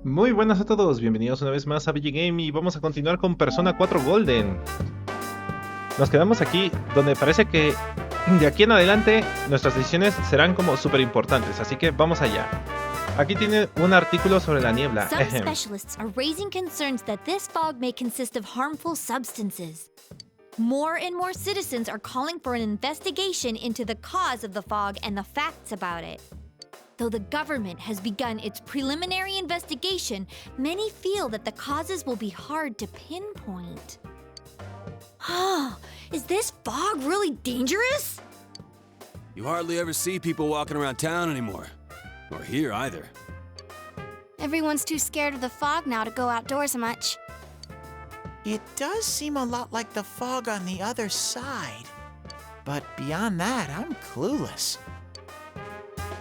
Muy buenas a todos, bienvenidos una vez más a VilliGame y vamos a continuar con Persona 4 Golden. Nos quedamos aquí donde parece que de aquí en adelante nuestras decisiones serán como súper importantes, así que vamos allá. Aquí tiene un artículo sobre la niebla. Some specialists are raising concerns that this fog may consist of harmful substances. More and more citizens are calling for an investigation into the cause of the fog and the facts about it. Though the government has begun its preliminary investigation, many feel that the causes will be hard to pinpoint. Is this fog really dangerous? You hardly ever see people walking around town anymore. Or here either. Everyone's too scared of the fog now to go outdoors much. It does seem a lot like the fog on the other side. But beyond that, I'm clueless.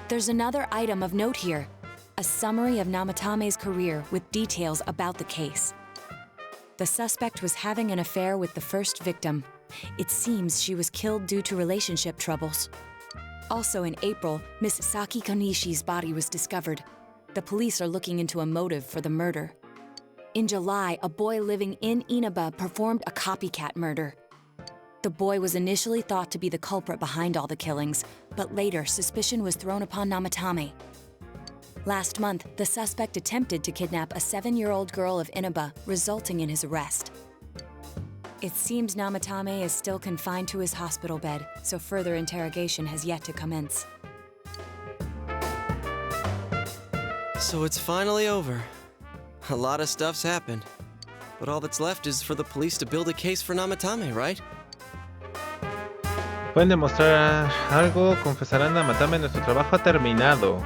There's another item of note here. A summary of Namatame's career with details about the case. The suspect was having an affair with the first victim. It seems she was killed due to relationship troubles. Also in April, Miss Saki Konishi's body was discovered. The police are looking into a motive for the murder. In July, a boy living in Inaba performed a copycat murder. The boy was initially thought to be the culprit behind all the killings, but later suspicion was thrown upon Namatame. Last month, the suspect attempted to kidnap a 7-year-old girl of Inaba, resulting in his arrest. It seems Namatame is still confined to his hospital bed, so further interrogation has yet to commence. So it's finally over. A lot of stuff's happened. But all that's left is for the police to build a case for Namatame, right? Pueden demostrar algo, confesarán a Namatame, nuestro trabajo ha terminado.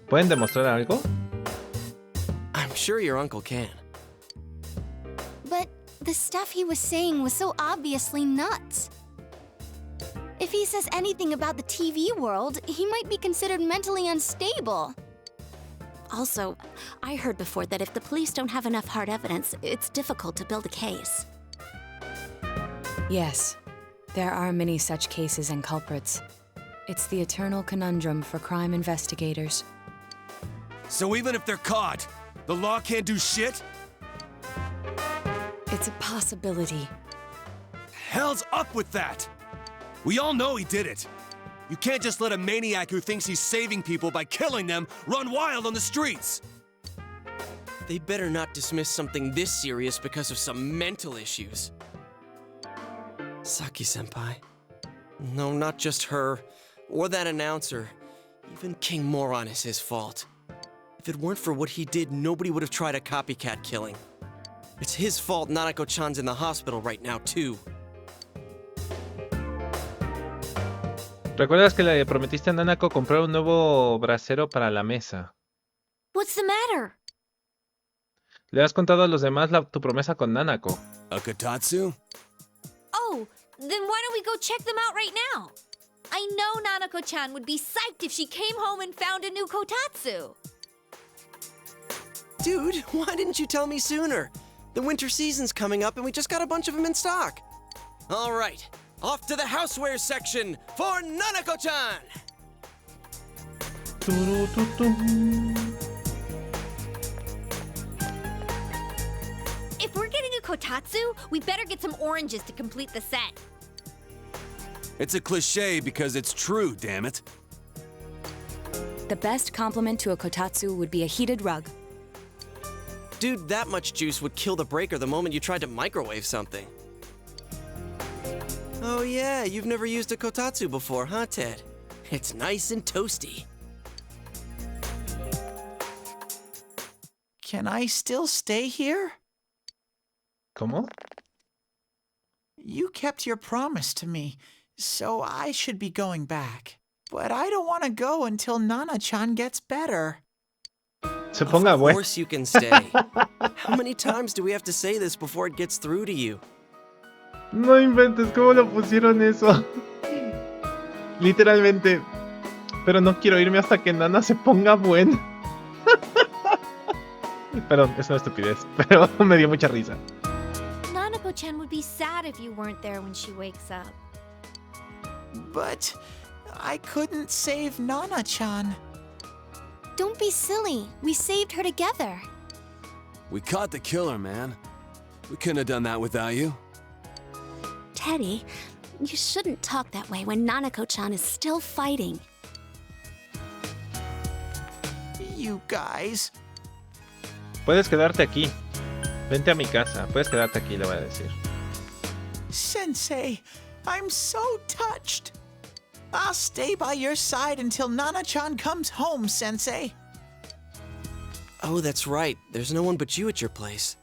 ¿Pueden demostrar algo? I'm sure your uncle can. But the stuff he was saying was so obviously nuts. If he says anything about the TV world, he might be considered mentally unstable. Also, I heard before that if the police don't have enough hard evidence, it's difficult to build a case. Yes, there are many such cases and culprits. It's the eternal conundrum for crime investigators. So even if they're caught, the law can't do shit? It's a possibility. Hell's up with that! We all know he did it. You can't just let a maniac who thinks he's saving people by killing them run wild on the streets! They better not dismiss something this serious because of some mental issues. Saki-senpai. No, not just her. Or that announcer. Even King Moron is his fault. If it weren't for what he did, nobody would have tried a copycat killing. It's his fault Nanako-chan's in the hospital right now, too. ¿Recuerdas que le prometiste a Nanako comprar un nuevo brasero para la mesa? What's the matter? ¿Le has contado a los demás tu promesa con Nanako? A kotatsu? Oh, then why don't we go check them out right now? I know Nanako-chan would be psyched if she came home and found a new kotatsu. Dude, why didn't you tell me sooner? The winter season's coming up and we just got a bunch of them in stock. All right, off to the housewares section for Nanako-chan! If we're getting a kotatsu, we better get some oranges to complete the set. It's a cliche because it's true, damn it. The best compliment to a kotatsu would be a heated rug. Dude, that much juice would kill the breaker the moment you tried to microwave something. Oh yeah, you've never used a kotatsu before, huh, Ted? It's nice and toasty. Can I still stay here? ¿Cómo? You kept your promise to me, so I should be going back. But I don't want to go until Nana-chan gets better. Se ponga Of bueno. course you can stay. How many times do we have to say this before it gets through to you? No inventes, ¿cómo lo pusieron eso? Literalmente. Pero no quiero irme hasta que Nana se ponga buena. Perdón, es una estupidez, pero me dio mucha risa. Nanako-chan would be sad if you weren't there when she wakes up. But I couldn't save Nana-chan. Don't be silly. We saved her together. We caught the killer, man. We couldn't have done that without you. Teddy, you shouldn't talk that way when Nanako-chan is still fighting. You guys. Puedes quedarte aquí. Vente a mi casa. Puedes quedarte aquí, le voy a decir. Sensei, I'm so touched. I'll stay by your side until Nana-chan comes home, Sensei. Oh, that's right. There's no one but you at your place.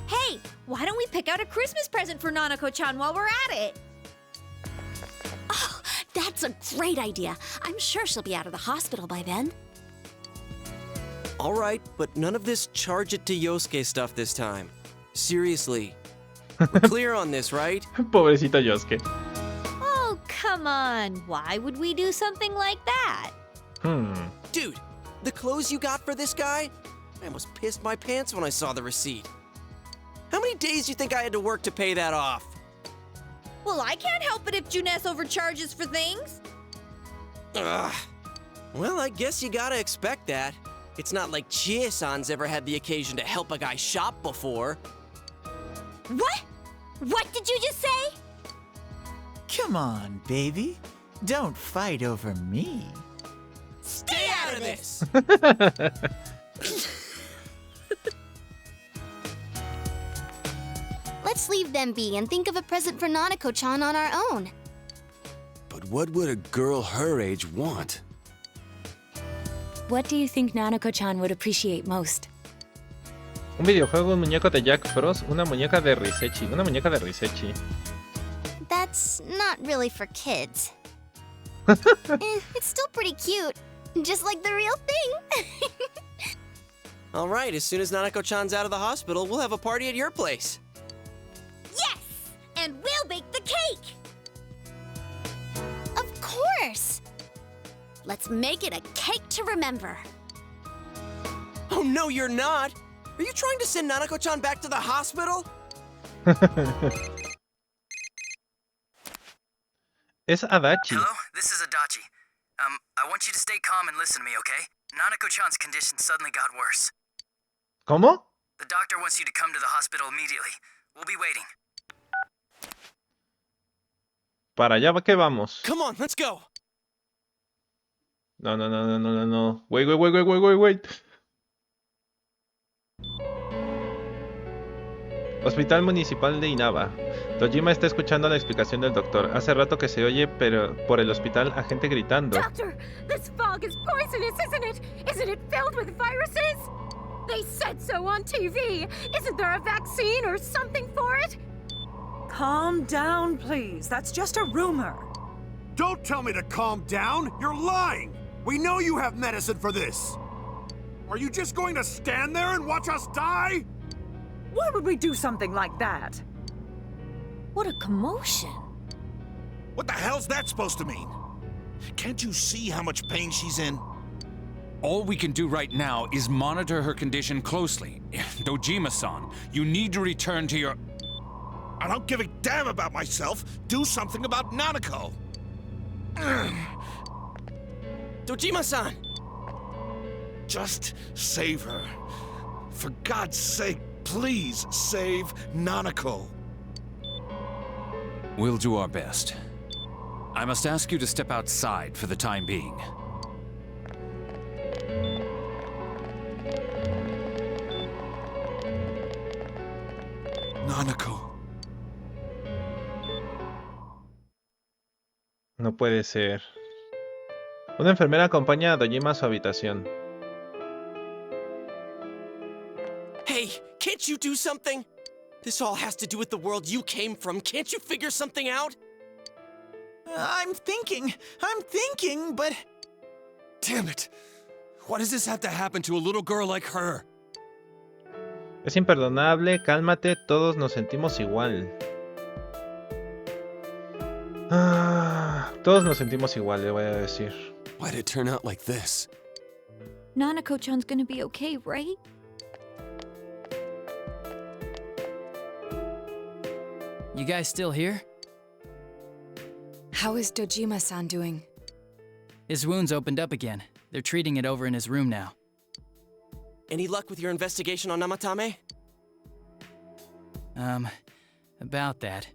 Hey, why don't we pick out a Christmas present for Nanako-chan while we're at it? Oh, that's a great idea. I'm sure she'll be out of the hospital by then. All right, but none of this charge it to Yosuke stuff this time. Seriously. We're clear on this, right? Pobrecito Yosuke. Oh, come on. Why would we do something like that? Dude, the clothes you got for this guy? I almost pissed my pants when I saw the receipt. How many days do you think I had to work to pay that off? Well, I can't help it if Junes overcharges for things. Ugh. Well, I guess you gotta expect that. It's not like Chie-san's ever had the occasion to help a guy shop before. What? What did you just say? Come on, baby. Don't fight over me. Stay out of this! Let's leave them be and think of a present for Nanako-chan on our own. But what would a girl her age want? What do you think Nanako-chan would appreciate most? Un videojuego, un muñeco de Jack Frost, una muñeca de Risechi. Una muñeca de Risechi. That's not really for kids. It's still pretty cute. Just like the real thing. All right, as soon as Nanako-chan's out of the hospital, we'll have a party at your place. Yes! And we'll bake the cake! Of course! Let's make it a cake to remember. Oh, no, you're not! Are you trying to send Nanako-chan back to the hospital? Es Adachi. Hello, this is Adachi. I want you to stay calm and listen to me, okay? Nanako-chan's condition suddenly got worse. ¿Cómo? The doctor wants you to come to the hospital immediately. We'll be waiting. Para allá que vamos. Come on, let's go! No. Wait. Hospital Municipal de Inaba. Dojima está escuchando la explicación del doctor. Hace rato que se oye, pero por el hospital a gente gritando. Doctor, this fog is poisonous, isn't it? Isn't it filled with viruses? They said so on TV. Isn't there a vaccine or something for it? Calm down, please. That's just a rumor. Don't tell me to calm down! You're lying! We know you have medicine for this! Are you just going to stand there and watch us die? Why would we do something like that? What a commotion. What the hell's that supposed to mean? Can't you see how much pain she's in? All we can do right now is monitor her condition closely. Dojima-san, you need to return to your... I don't give a damn about myself. Do something about Nanako. Dojima-san! Just save her. For God's sake, please save Nanako. We'll do our best. I must ask you to step outside for the time being. Nanako. No puede ser. Una enfermera acompaña a Dojima a su habitación. Hey, can't you do something? This all has to do with the world you came from. Can't you figure something out? I'm thinking, but... Damn it! Why does this have to happen to a little girl like her? Es imperdonable, cálmate, todos nos sentimos igual. Todos nos sentimos igual, le voy a decir. Why'd it turn out like this? Nanako-chan's gonna be okay, right? You guys still here? How is Dojima-san doing? His wounds opened up again. They're treating it over in his room now. Any luck with your investigation on Namatame? About that.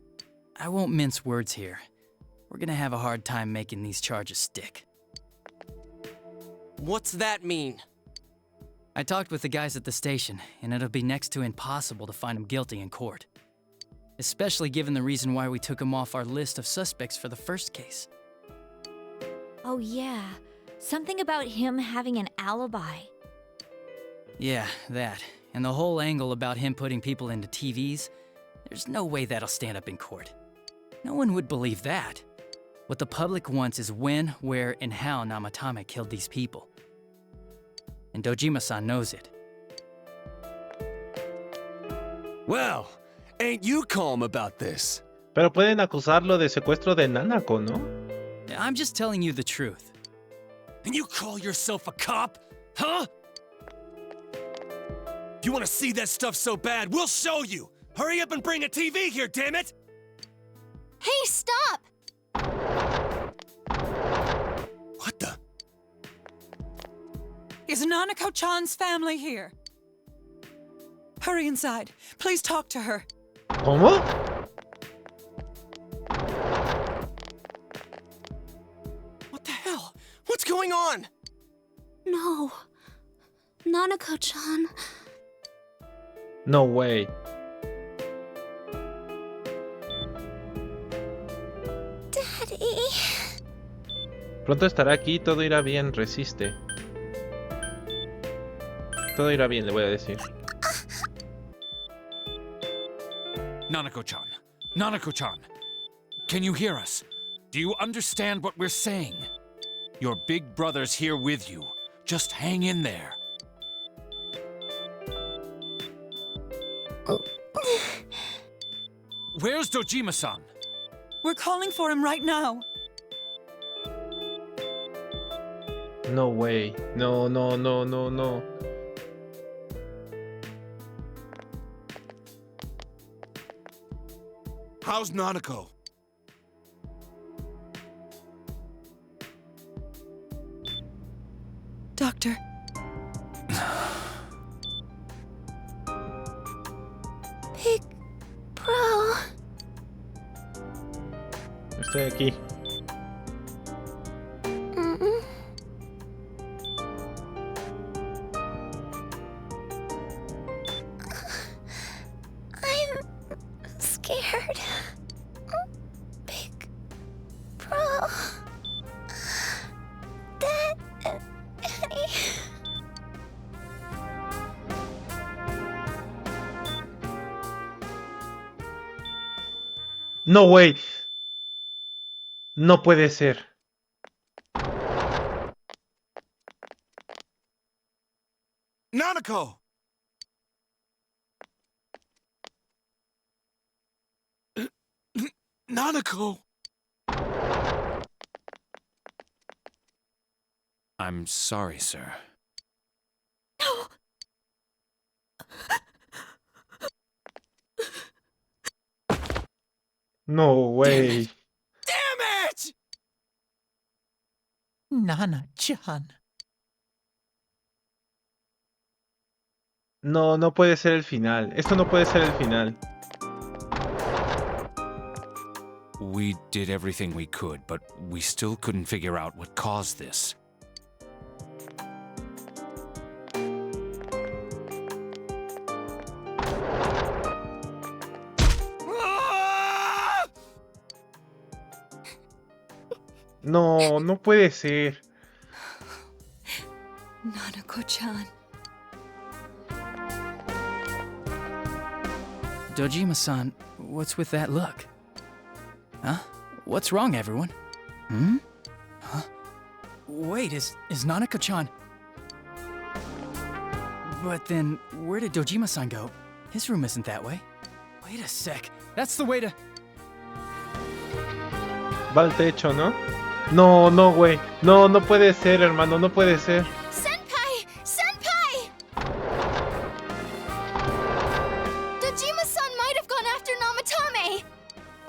I won't mince words here. We're gonna have a hard time making these charges stick. What's that mean? I talked with the guys at the station, and it'll be next to impossible to find him guilty in court. Especially given the reason why we took him off our list of suspects for the first case. Oh yeah, something about him having an alibi. Yeah, that. And the whole angle about him putting people into TVs, there's no way that'll stand up in court. No one would believe that. What the public wants is when, where, and how Namatame killed these people. And Dojima-san knows it. Well, ain't you calm about this? Pero pueden acusarlo de secuestro de Nanako, ¿no? I'm just telling you the truth. And you call yourself a cop? Huh? You want to see that stuff so bad, we'll show you! Hurry up and bring a TV here, damn it! Hey, stop! What the? Is Nanako-chan's family here? Hurry inside. Please talk to her. ¿Cómo? What the hell? What's going on? No. Nanako-chan. No way. Daddy. Pronto estará aquí, todo irá bien, resiste. Todo irá bien, le voy a decir. Nanako-chan, Nanako-chan, can you hear us? Do you understand what we're saying? Your big brother's here with you. Just hang in there. Where's Dojima-san? We're calling for him right now. No way. No, no, no, no, no. How's Nanako? Doctor. Big bro. Estoy aquí. I'm scared. Big bro. Daddy. No way. No puede ser. Nanako! Nanako! I'm sorry, sir. No. No way. Damn it! Nana-chan. No, no puede ser el final. Esto no puede ser el final. We did everything we could, but we still couldn't figure out what caused this. No, no puede ser. Nanako-chan. Dojima-san, what's with that look? Huh? What's wrong, everyone? Hmm? Huh? Wait, is Nanako-chan... But then, where did Dojima-san go? His room isn't that way. Wait a sec. That's the way to... Va al techo, ¿no? No, no, güey. No, no puede ser, hermano. No puede ser. Senpai! Senpai! Dojima-san might have gone after Namatame.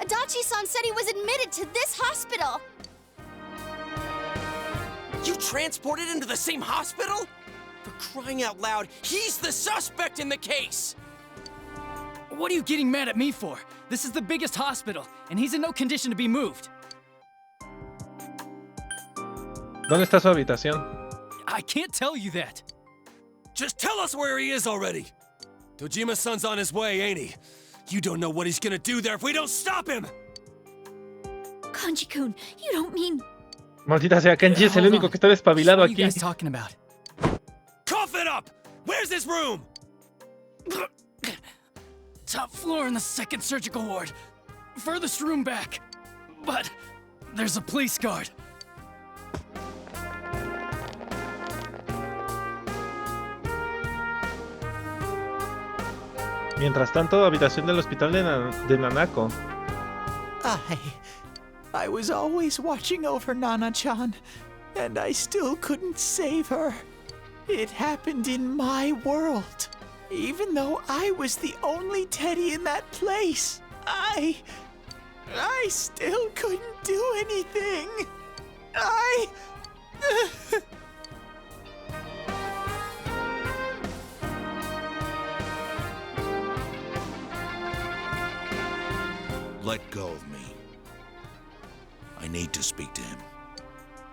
Adachi-san said he was admitted to this hospital. transported into the same hospital? For crying out loud, he's the suspect in the case! What are you getting mad at me for? This is the biggest hospital, and he's in no condition to be moved. ¿Dónde está su habitación? I can't tell you that. Just tell us where he is already! Dojima-san's on his way, ain't he? You don't know what he's gonna do there if we don't stop him! Kanji-kun, you don't mean... Maldita sea, Kenji es el único que está despabilado What are you aquí. guys talking about? Cough it up! Where's his room? Top floor in the second surgical ward. Furthest room back. But there's a police guard. Mientras tanto, habitación del hospital de Nanako. I was always watching over Nana-chan, and I still couldn't save her. It happened in my world. Even though I was the only teddy in that place, I still couldn't do anything. Let go of me. I need to speak to him.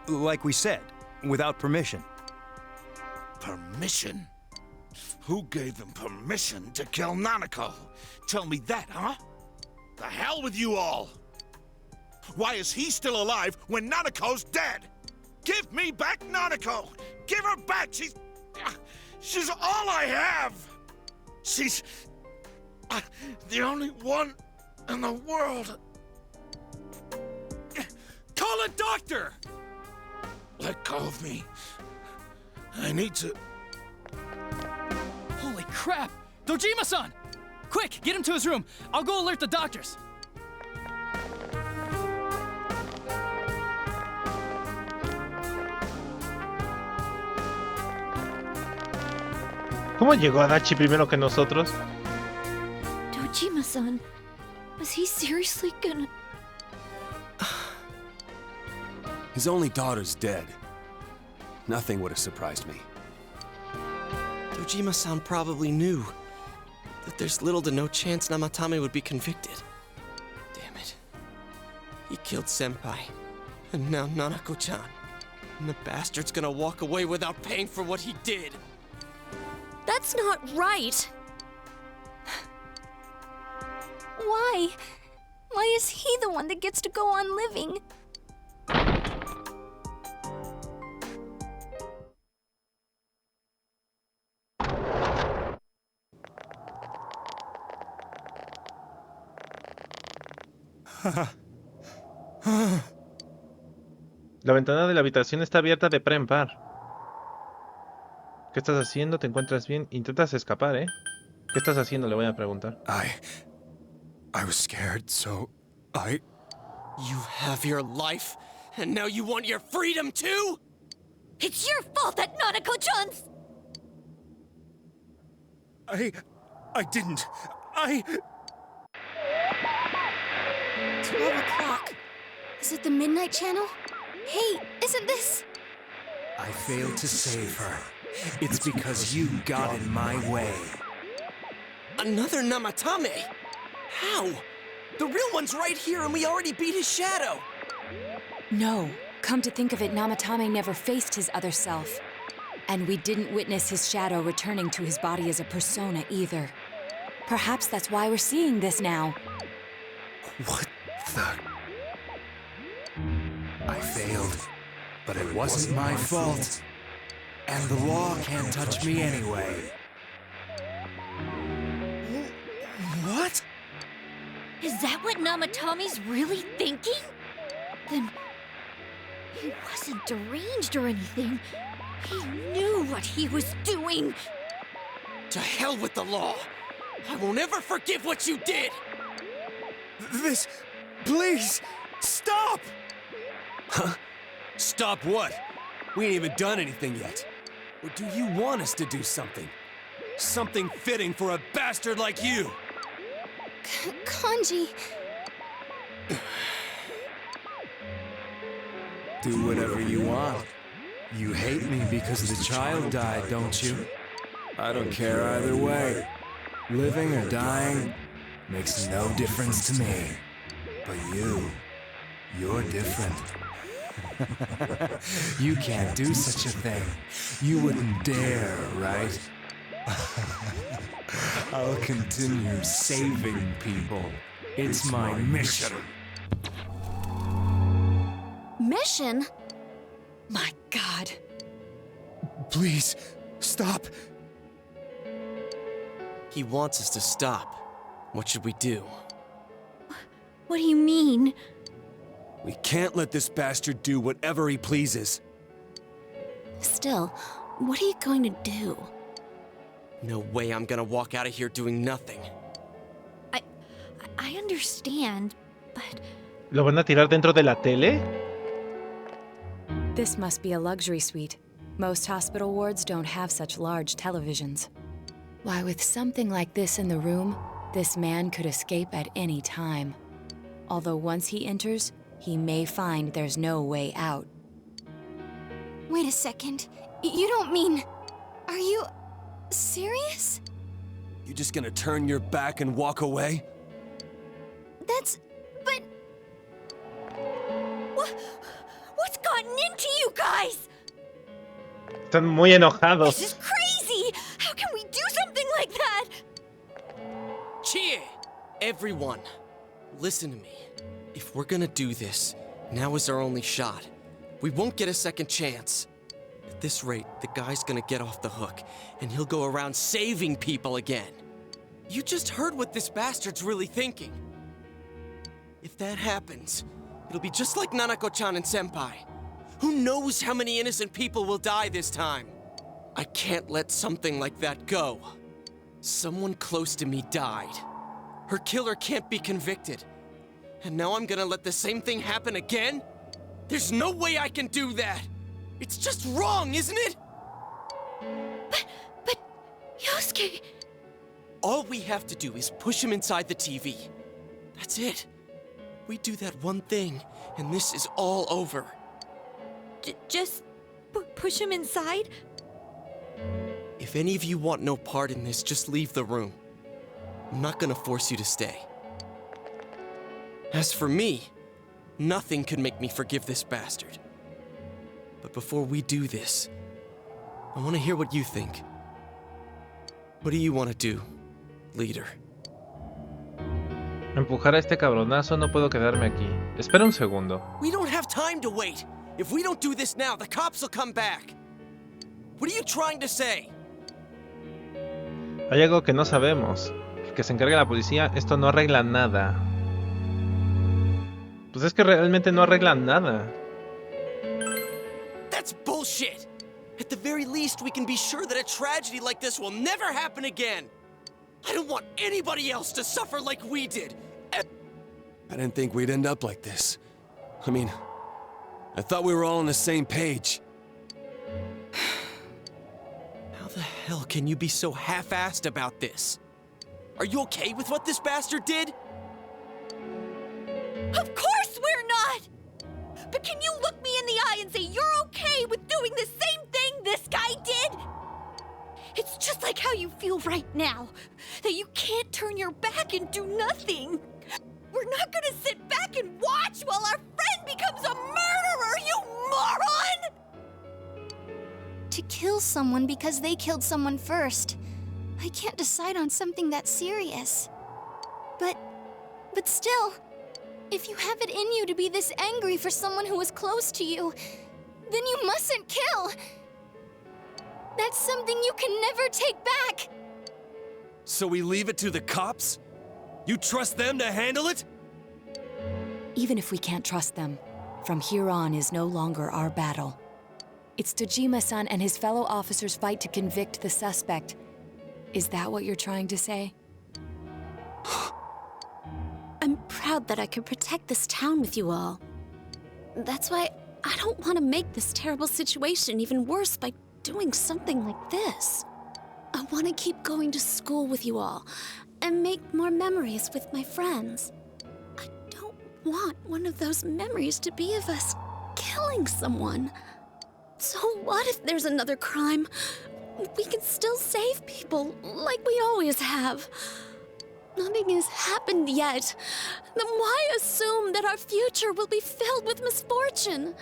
Like we said, without permission. Permission? Who gave them permission to kill Nanako? Tell me that, huh? The hell with you all! Why is he still alive when Nanako's dead? Give me back Nanako! Give her back! She's all I have! She's... the only one in the world. Call a doctor! Let go of me. I need to... Holy crap! Dojima-san! Quick, get him to his room. I'll go alert the doctors. ¿Cómo llegó Adachi primero que nosotros? Dojima-san, was he seriously gonna... His only daughter's dead. Nothing would have surprised me. Dojima-san probably knew that there's little to no chance Namatame would be convicted. Damn it. He killed Senpai, and now Nanako-chan. And the bastard's gonna walk away without paying for what he did. That's not right. Why? Why is he the one that gets to go on living? La ventana de la habitación está abierta de par en par. ¿Qué estás haciendo? ¿Te encuentras bien? Intentas escapar, ¿eh? ¿Qué estás haciendo? Le voy a preguntar. I was scared, so I... You have your life, and now you want your freedom too? It's your fault that Nanako-chan's... I didn't. 12 o'clock. Is it the Midnight Channel? Hey, isn't this... I failed to save her. It's because you got in my way. Another Namatame? How? The real one's right here and we already beat his shadow. No. Come to think of it, Namatame never faced his other self. And we didn't witness his shadow returning to his body as a persona either. Perhaps that's why we're seeing this now. What the... I failed, but it wasn't my fault. And the law can't touch me anyway. What? Is that what Namatame's really thinking? Then... he wasn't deranged or anything. He knew what he was doing. To hell with the law. I won't ever forgive what you did. This... please, stop! Huh? Stop what? We ain't even done anything yet. Or do you want us to do something? Something fitting for a bastard like you! Kanji... Do whatever you want. You hate me because the child died, don't you? I don't care either way. Living or dying makes no difference to me. But you're different. You can't do such a thing. You wouldn't dare, right? I'll continue saving people. It's my mission. Mission? My God. Please, stop. He wants us to stop. What should we do? What do you mean? We can't let this bastard do whatever he pleases. Still, what are you going to do? No way I'm gonna walk out of here doing nothing. I understand, but... ¿Lo van a tirar dentro de la tele? This must be a luxury suite. Most hospital wards don't have such large televisions. Why, with something like this in the room, this man could escape at any time. Although once he enters, he may find there's no way out. Wait a second. You don't mean... Are you... serious? You just gonna turn your back and walk away? But... What's gotten into you guys? Están muy enojados. This is crazy! How can we do something like that? Cheer! Everyone, listen to me. If we're gonna do this, now is our only shot. We won't get a second chance. At this rate, the guy's gonna get off the hook, and he'll go around saving people again. You just heard what this bastard's really thinking. If that happens, it'll be just like Nanako-chan and Senpai. Who knows how many innocent people will die this time? I can't let something like that go. Someone close to me died. Her killer can't be convicted. And now I'm gonna let the same thing happen again? There's no way I can do that! It's just wrong, isn't it? But... Yosuke... All we have to do is push him inside the TV. That's it. We do that one thing, and this is all over. Just... push him inside? If any of you want no part in this, just leave the room. I'm not gonna force you to stay. As for me, nothing could make me forgive this bastard. But before we do this, I want to hear what you think. What do you want to do, leader? Empujar a este cabronazo, no puedo quedarme aquí. Espera un segundo. We don't have time to wait. If we don't do this now, the cops will come back. What are you trying to say? Hay algo que no sabemos. Que se encargue la policía, esto no arregla nada. Pues es que realmente no arregla nada. That's bullshit! At the very least, we can be sure that a tragedy like this will never happen again. I don't want anybody else to suffer like we did. I didn't think we'd end up like this. I mean, I thought we were all on the same page. How the hell can you be so half-assed about this? Are you okay with what this bastard did? Of course we're not! But can you look me in the eye and say you're okay with doing the same thing this guy did? It's just like how you feel right now, that you can't turn your back and do nothing. We're not gonna sit back and watch while our friend becomes a murderer, you moron! To kill someone because they killed someone first. I can't decide on something that serious. But still, if you have it in you to be this angry for someone who was close to you, then you mustn't kill. That's something you can never take back. So we leave it to the cops? You trust them to handle it? Even if we can't trust them, from here on is no longer our battle. It's Dojima-san and his fellow officers' fight to convict the suspect. Is that what you're trying to say? I'm proud that I could protect this town with you all. That's why I don't want to make this terrible situation even worse by doing something like this. I want to keep going to school with you all and make more memories with my friends. I don't want one of those memories to be of us killing someone. So what if there's another crime? We can still save people, like we always have. Nothing has happened yet. Then why assume that our future will be filled with misfortune?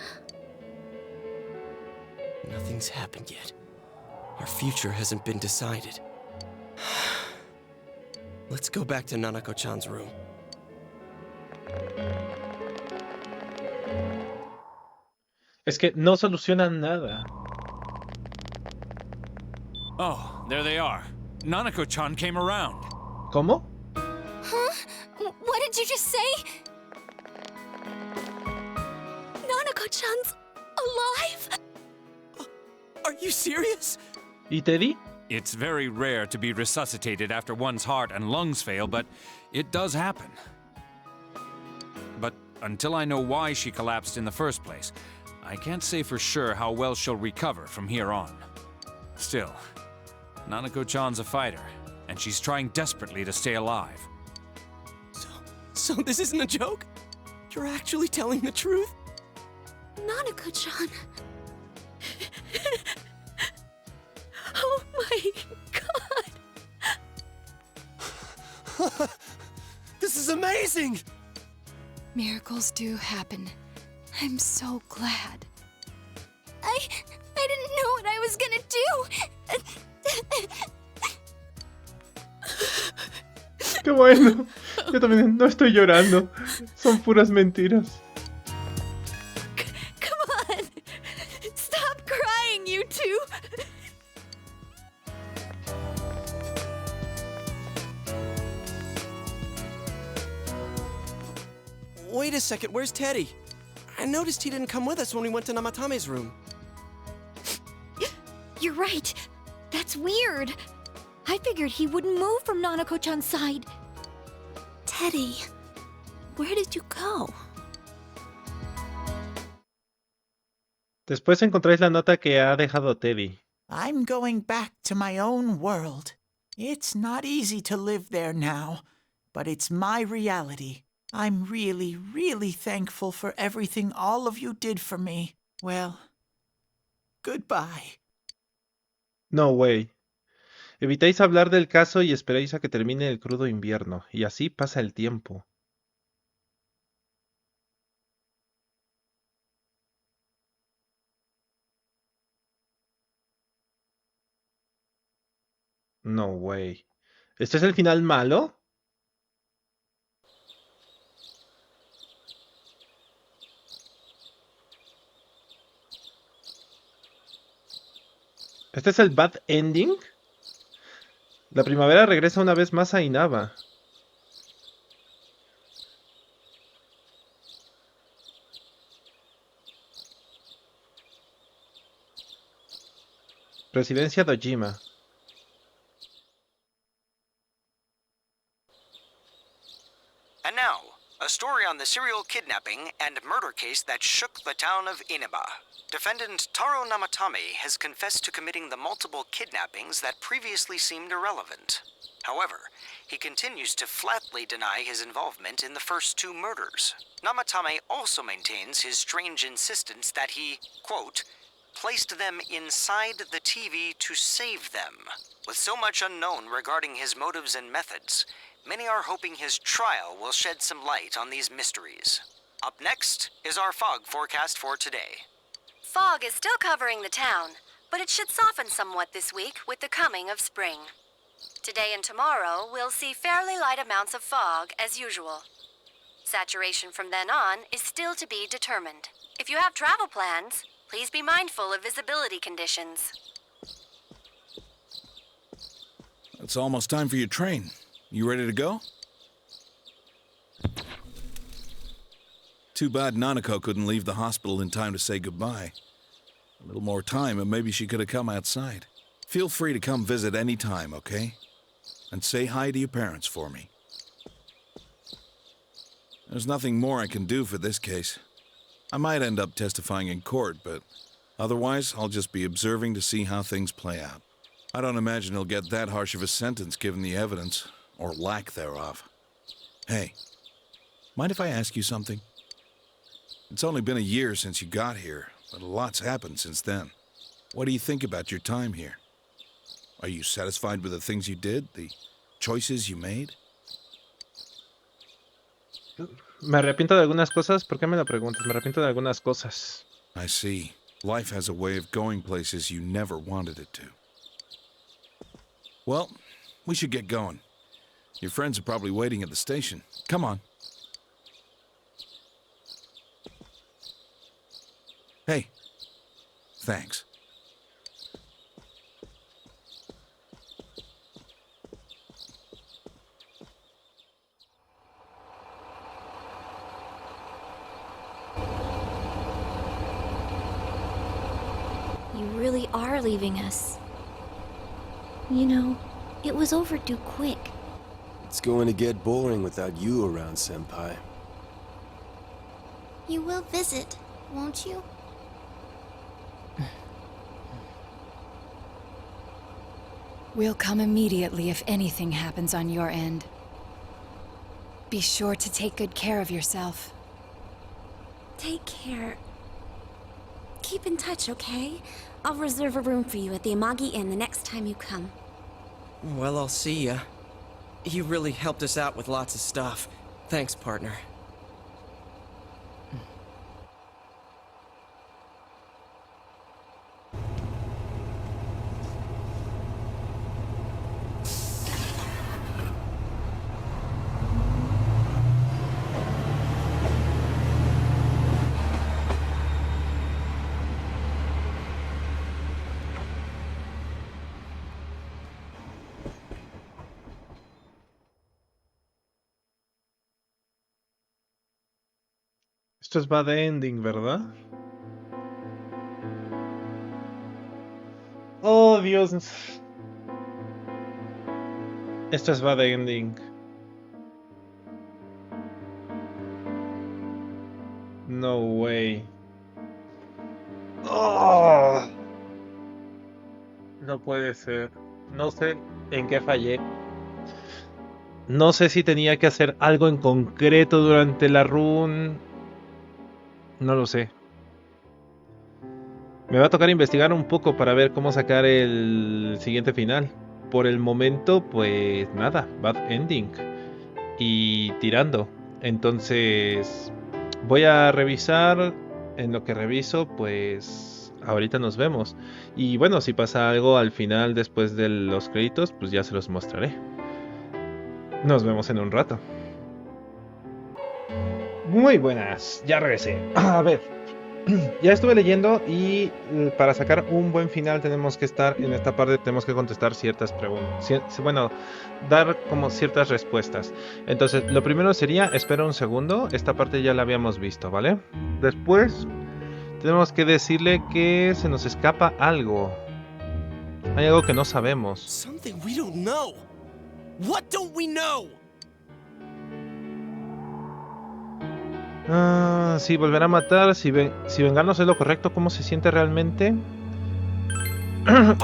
Nothing's happened yet. Our future hasn't been decided. Let's go back to Nanako-chan's room. Es que no solucionan nada. Oh, there they are. Nanako-chan came around. ¿Cómo? Huh? What did you just say? Nanako-chan's alive? Are you serious? ¿Y Teddy? It's very rare to be resuscitated after one's heart and lungs fail, but it does happen. But until I know why she collapsed in the first place, I can't say for sure how well she'll recover from here on. Still, Nanako-chan's a fighter, and she's trying desperately to stay alive. So this isn't a joke? You're actually telling the truth? Nanako-chan. Oh my god! This is amazing! Miracles do happen. I'm so glad. I didn't know what I was gonna do. Qué bueno. Yo también no estoy llorando. Son puras mentiras. Come on! Stop crying, you two! Wait a second, where's Teddy? I noticed he didn't come with us when we went to Namatame's room. You're right. That's weird. I figured he wouldn't move from Nanako-chan's side. Teddy, where did you go? Después encontráis la nota que ha dejado Teddy. I'm going back to my own world. It's not easy to live there now, but it's my reality. I'm really, really thankful for everything all of you did for me. Well, goodbye. No way. Evitáis hablar del caso y esperáis a que termine el crudo invierno, y así pasa el tiempo. No way. ¿Este es el final malo? ¿Este es el bad ending? La primavera regresa una vez más a Inaba. Residencia Dojima. And now, a story on the serial kidnapping and murder case that shook the town of Inaba. Defendant Taro Namatame has confessed to committing the multiple kidnappings that previously seemed irrelevant. However, he continues to flatly deny his involvement in the first two murders. Namatame also maintains his strange insistence that he, quote, placed them inside the TV to save them. With so much unknown regarding his motives and methods, many are hoping his trial will shed some light on these mysteries. Up next is our fog forecast for today. Fog is still covering the town, but it should soften somewhat this week with the coming of spring. Today and tomorrow, we'll see fairly light amounts of fog as usual. Saturation from then on is still to be determined. If you have travel plans, please be mindful of visibility conditions. It's almost time for your train. You ready to go? Too bad Nanako couldn't leave the hospital in time to say goodbye. A little more time and maybe she could have come outside. Feel free to come visit any time, okay? And say hi to your parents for me. There's nothing more I can do for this case. I might end up testifying in court, but otherwise I'll just be observing to see how things play out. I don't imagine he'll get that harsh of a sentence given the evidence, or lack thereof. Hey, mind if I ask you something? It's only been a year since you got here, but a lot's happened since then. What do you think about your time here? Are you satisfied with the things you did, the choices you made? Me arrepiento de algunas cosas. ¿Por qué me lo preguntas? Me arrepiento de algunas cosas. I see. Life has a way of going places you never wanted it to. Well, we should get going. Your friends are probably waiting at the station. Come on. Hey. Thanks. You really are leaving us. You know, it was overdue quick. It's going to get boring without you around, Senpai. You will visit, won't you? We'll come immediately if anything happens on your end. Be sure to take good care of yourself. Take care. Keep in touch, okay? I'll reserve a room for you at the Amagi Inn the next time you come. Well, I'll see ya. You really helped us out with lots of stuff. Thanks, partner. Esto es bad ending, ¿verdad? Oh, Dios. Esto es bad ending. No way. Oh. No puede ser. No sé en qué fallé. No sé si tenía que hacer algo en concreto durante la run. No lo sé. Me va a tocar investigar un poco para ver cómo sacar el siguiente final. Por el momento, pues nada, bad ending. Y tirando. Entonces, voy a revisar. En lo que reviso, pues ahorita nos vemos. Y bueno, si pasa algo al final después de los créditos, pues ya se los mostraré. Nos vemos en un rato. Muy buenas, ya regresé. A ver, ya estuve leyendo y para sacar un buen final tenemos que estar en esta parte, tenemos que contestar ciertas preguntas. Bueno, dar como ciertas respuestas. Entonces, lo primero sería, espera un segundo, esta parte ya la habíamos visto, ¿vale? Después, tenemos que decirle que se nos escapa algo. Hay algo que no sabemos. Something we don't know. What don't we know? Sí, volver a matar, si vengarnos es lo correcto, ¿cómo se siente realmente?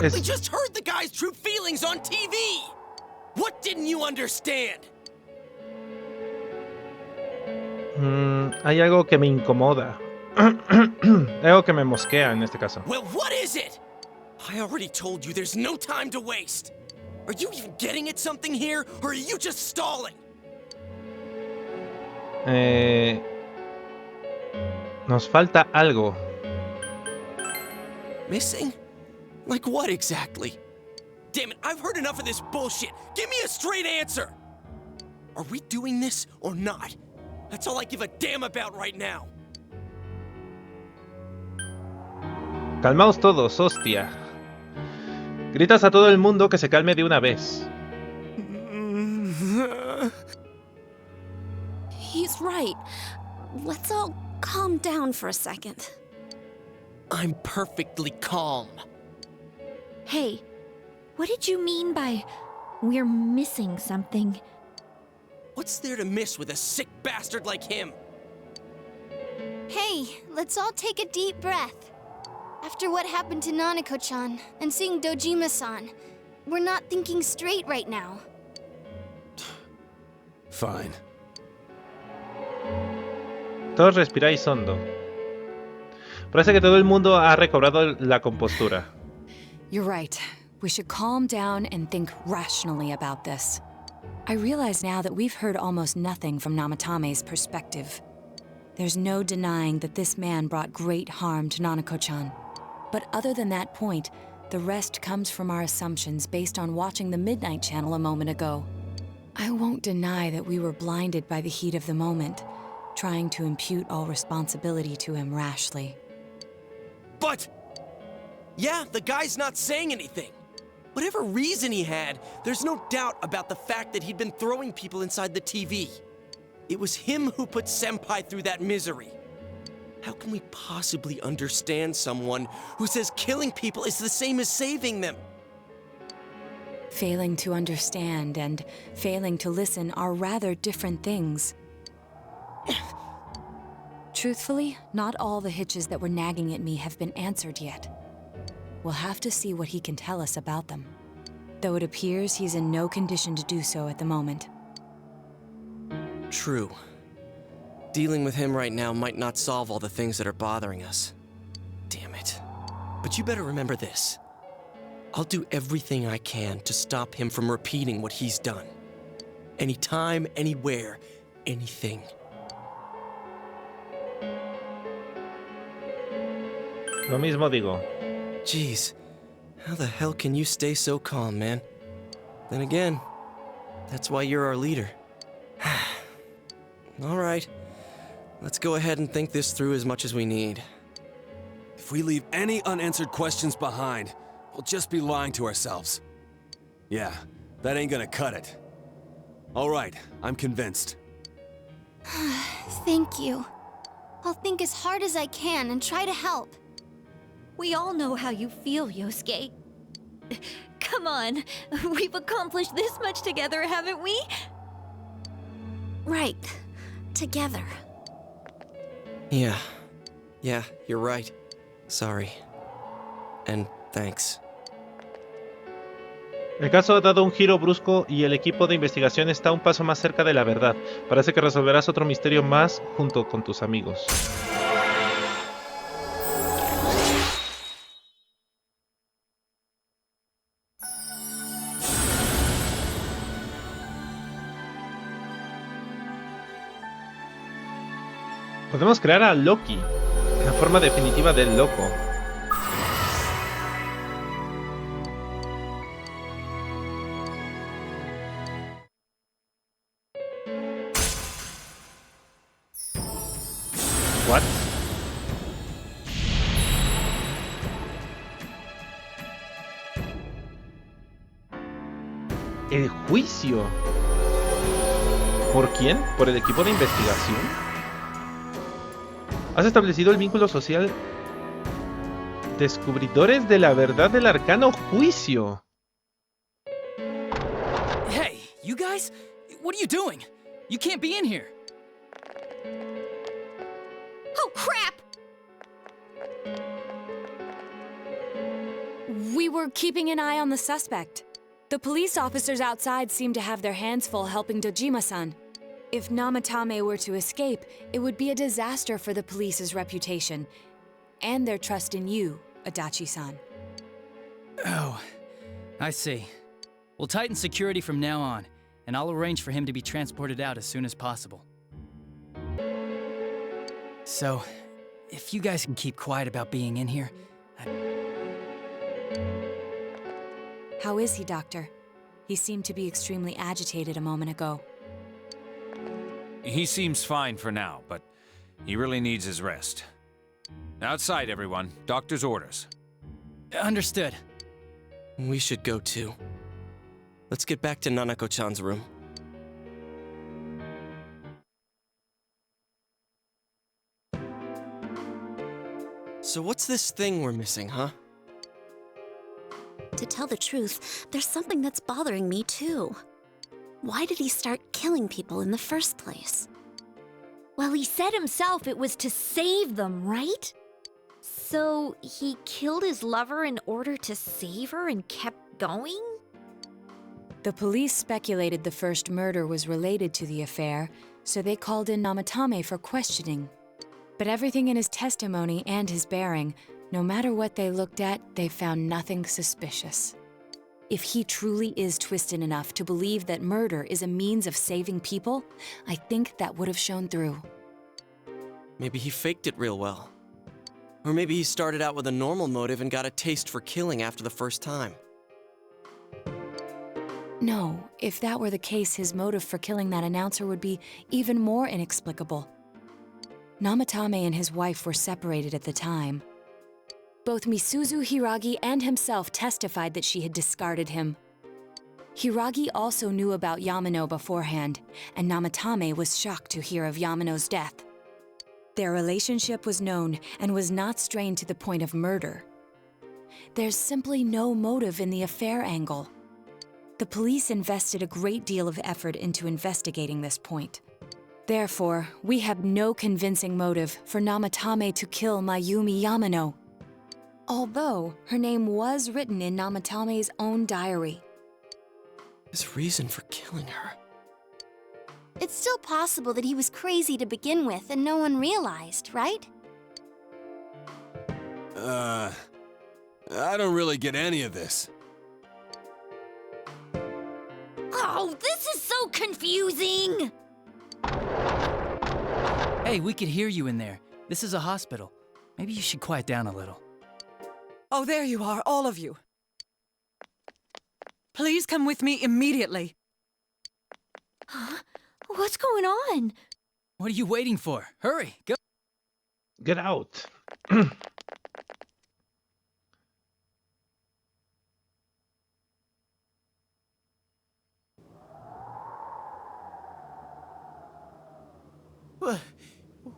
We just heard the guy's true feelings on TV. What didn't you understand? Hay algo que me incomoda. Hay algo que me mosquea en este caso. Well, what is it? I already told you there's no time to waste. Are you even getting at something here, or are you just stalling? Nos falta algo. Missing? Like what exactly? Damn it, I've heard enough of this bullshit. Give me a straight answer. Are we doing this or not? That's all I give a damn about right now. Calmaos todos, hostia. Gritas a todo el mundo que se calme de una vez. He's right. Let's all calm down for a second. I'm perfectly calm. Hey, what did you mean by we're missing something? What's there to miss with a sick bastard like him? Hey, let's all take a deep breath. After what happened to Nanako-chan and seeing Dojima-san, we're not thinking straight right now. Fine. Todos respiráis hondo. Parece que todo el mundo ha recobrado la compostura. You're right. We should calm down and think rationally about this. I realize now that we've heard almost nothing from Namatame's perspective. There's no denying that this man brought great harm to Nanako-chan. But other than that point, the rest comes from our assumptions based on watching the Midnight Channel a moment ago. I won't deny that we were blinded by the heat of the moment, trying to impute all responsibility to him rashly. But... yeah, the guy's not saying anything. Whatever reason he had, there's no doubt about the fact that he'd been throwing people inside the TV. It was him who put Senpai through that misery. How can we possibly understand someone who says killing people is the same as saving them? Failing to understand and failing to listen are rather different things. Truthfully, not all the hitches that were nagging at me have been answered yet. We'll have to see what he can tell us about them, though it appears he's in no condition to do so at the moment. True. Dealing with him right now might not solve all the things that are bothering us. Damn it. But you better remember this. I'll do everything I can to stop him from repeating what he's done. Anytime, anywhere, anything. Lo mismo digo. Jeez, how the hell can you stay so calm, man? Then again, that's why you're our leader. All right, let's go ahead and think this through as much as we need. If we leave any unanswered questions behind, we'll just be lying to ourselves. Yeah, that ain't gonna cut it. All right, I'm convinced. Thank you. I'll think as hard as I can and try to help. We all know how you feel, Yosuke. Come on, we've accomplished this much together, haven't we? Right. Together. Yeah, you're right. Sorry. And thanks. El caso ha dado un giro brusco y el equipo de investigación está un paso más cerca de la verdad. Parece que resolverás otro misterio más junto con tus amigos. Podemos crear a Loki, la forma definitiva del loco. What? El juicio. ¿Por quién? ¿Por el equipo de investigación? Has establecido el vínculo social. Descubridores de la verdad del arcano juicio. Hey, you guys? What are you doing? You can't be in here. Oh, crap! We were keeping an eye on the suspect. The police officers outside seem to have their hands full helping Dojima-san. If Namatame were to escape, it would be a disaster for the police's reputation, and their trust in you, Adachi-san. Oh, I see. We'll tighten security from now on, and I'll arrange for him to be transported out as soon as possible. So, if you guys can keep quiet about being in here, How is he, Doctor? He seemed to be extremely agitated a moment ago. He seems fine for now, but he really needs his rest. Outside, everyone. Doctor's orders. Understood. We should go too. Let's get back to Nanako-chan's room. So what's this thing we're missing, huh? To tell the truth, there's something that's bothering me too. Why did he start killing people in the first place? Well, he said himself it was to save them, right? So he killed his lover in order to save her and kept going? The police speculated the first murder was related to the affair, so they called in Namatame for questioning. But everything in his testimony and his bearing, no matter what they looked at, they found nothing suspicious. If he truly is twisted enough to believe that murder is a means of saving people, I think that would have shown through. Maybe he faked it real well. Or maybe he started out with a normal motive and got a taste for killing after the first time. No, if that were the case, his motive for killing that announcer would be even more inexplicable. Namatame and his wife were separated at the time. Both Misuzu Hiragi and himself testified that she had discarded him. Hiragi also knew about Yamano beforehand, and Namatame was shocked to hear of Yamano's death. Their relationship was known and was not strained to the point of murder. There's simply no motive in the affair angle. The police invested a great deal of effort into investigating this point. Therefore, we have no convincing motive for Namatame to kill Mayumi Yamano. Although her name was written in Namatame's own diary. His reason for killing her. It's still possible that he was crazy to begin with and no one realized, right? I don't really get any of this. Oh, this is so confusing! Hey, we could hear you in there. This is a hospital. Maybe you should quiet down a little. Oh, there you are, all of you. Please come with me immediately. Huh? What's going on? What are you waiting for? Hurry, go. Get out.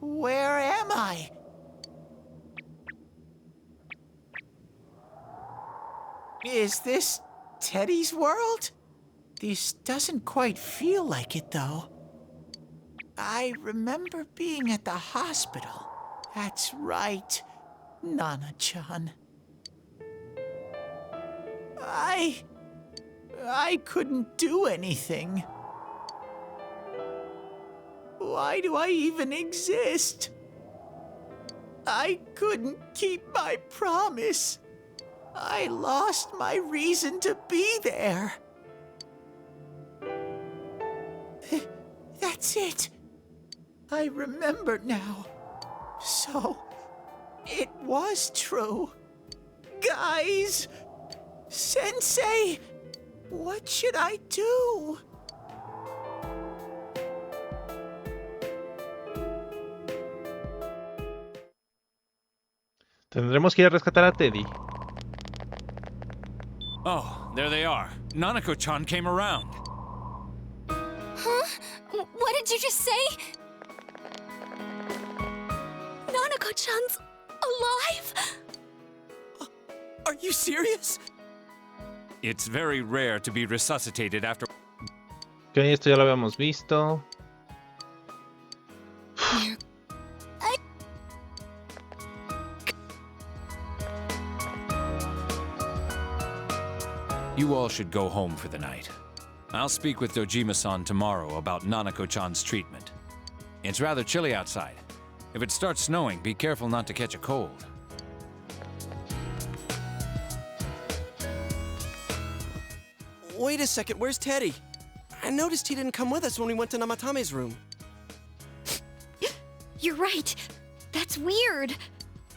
Where am I? Is this Teddy's world? This doesn't quite feel like it, though. I remember being at the hospital. That's right, Nana-chan. I couldn't do anything. Why do I even exist? I couldn't keep my promise. I lost my reason to be there. That's it. I remember now. So, it was true. Guys! Sensei! What should I do? Tendremos que ir a rescatar a Teddy. Oh, there they are. Nanako-chan came around. Huh? What did you just say? Nanako-chan's alive? Are you serious? It's very rare to be resuscitated after... Ok, esto ya lo habíamos visto. You all should go home for the night. I'll speak with Dojima-san tomorrow about Nanako-chan's treatment. It's rather chilly outside. If it starts snowing, be careful not to catch a cold. Wait a second, where's Teddy? I noticed he didn't come with us when we went to Namatame's room. You're right. That's weird.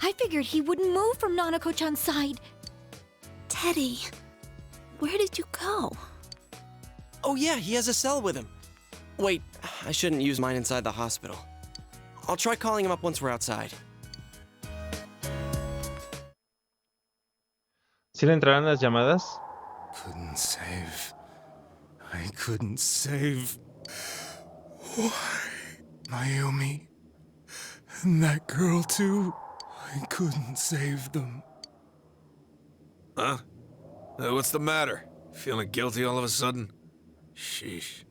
I figured he wouldn't move from Nanako-chan's side. Teddy, where did you go? Oh yeah, he has a cell with him. Wait, I shouldn't use mine inside the hospital. I'll try calling him up once we're outside. ¿Sí le entrarán las llamadas? Couldn't save. I couldn't save. Why? Mayumi. And that girl, too. I couldn't save them. Huh? What's the matter? Feeling guilty all of a sudden? Sheesh.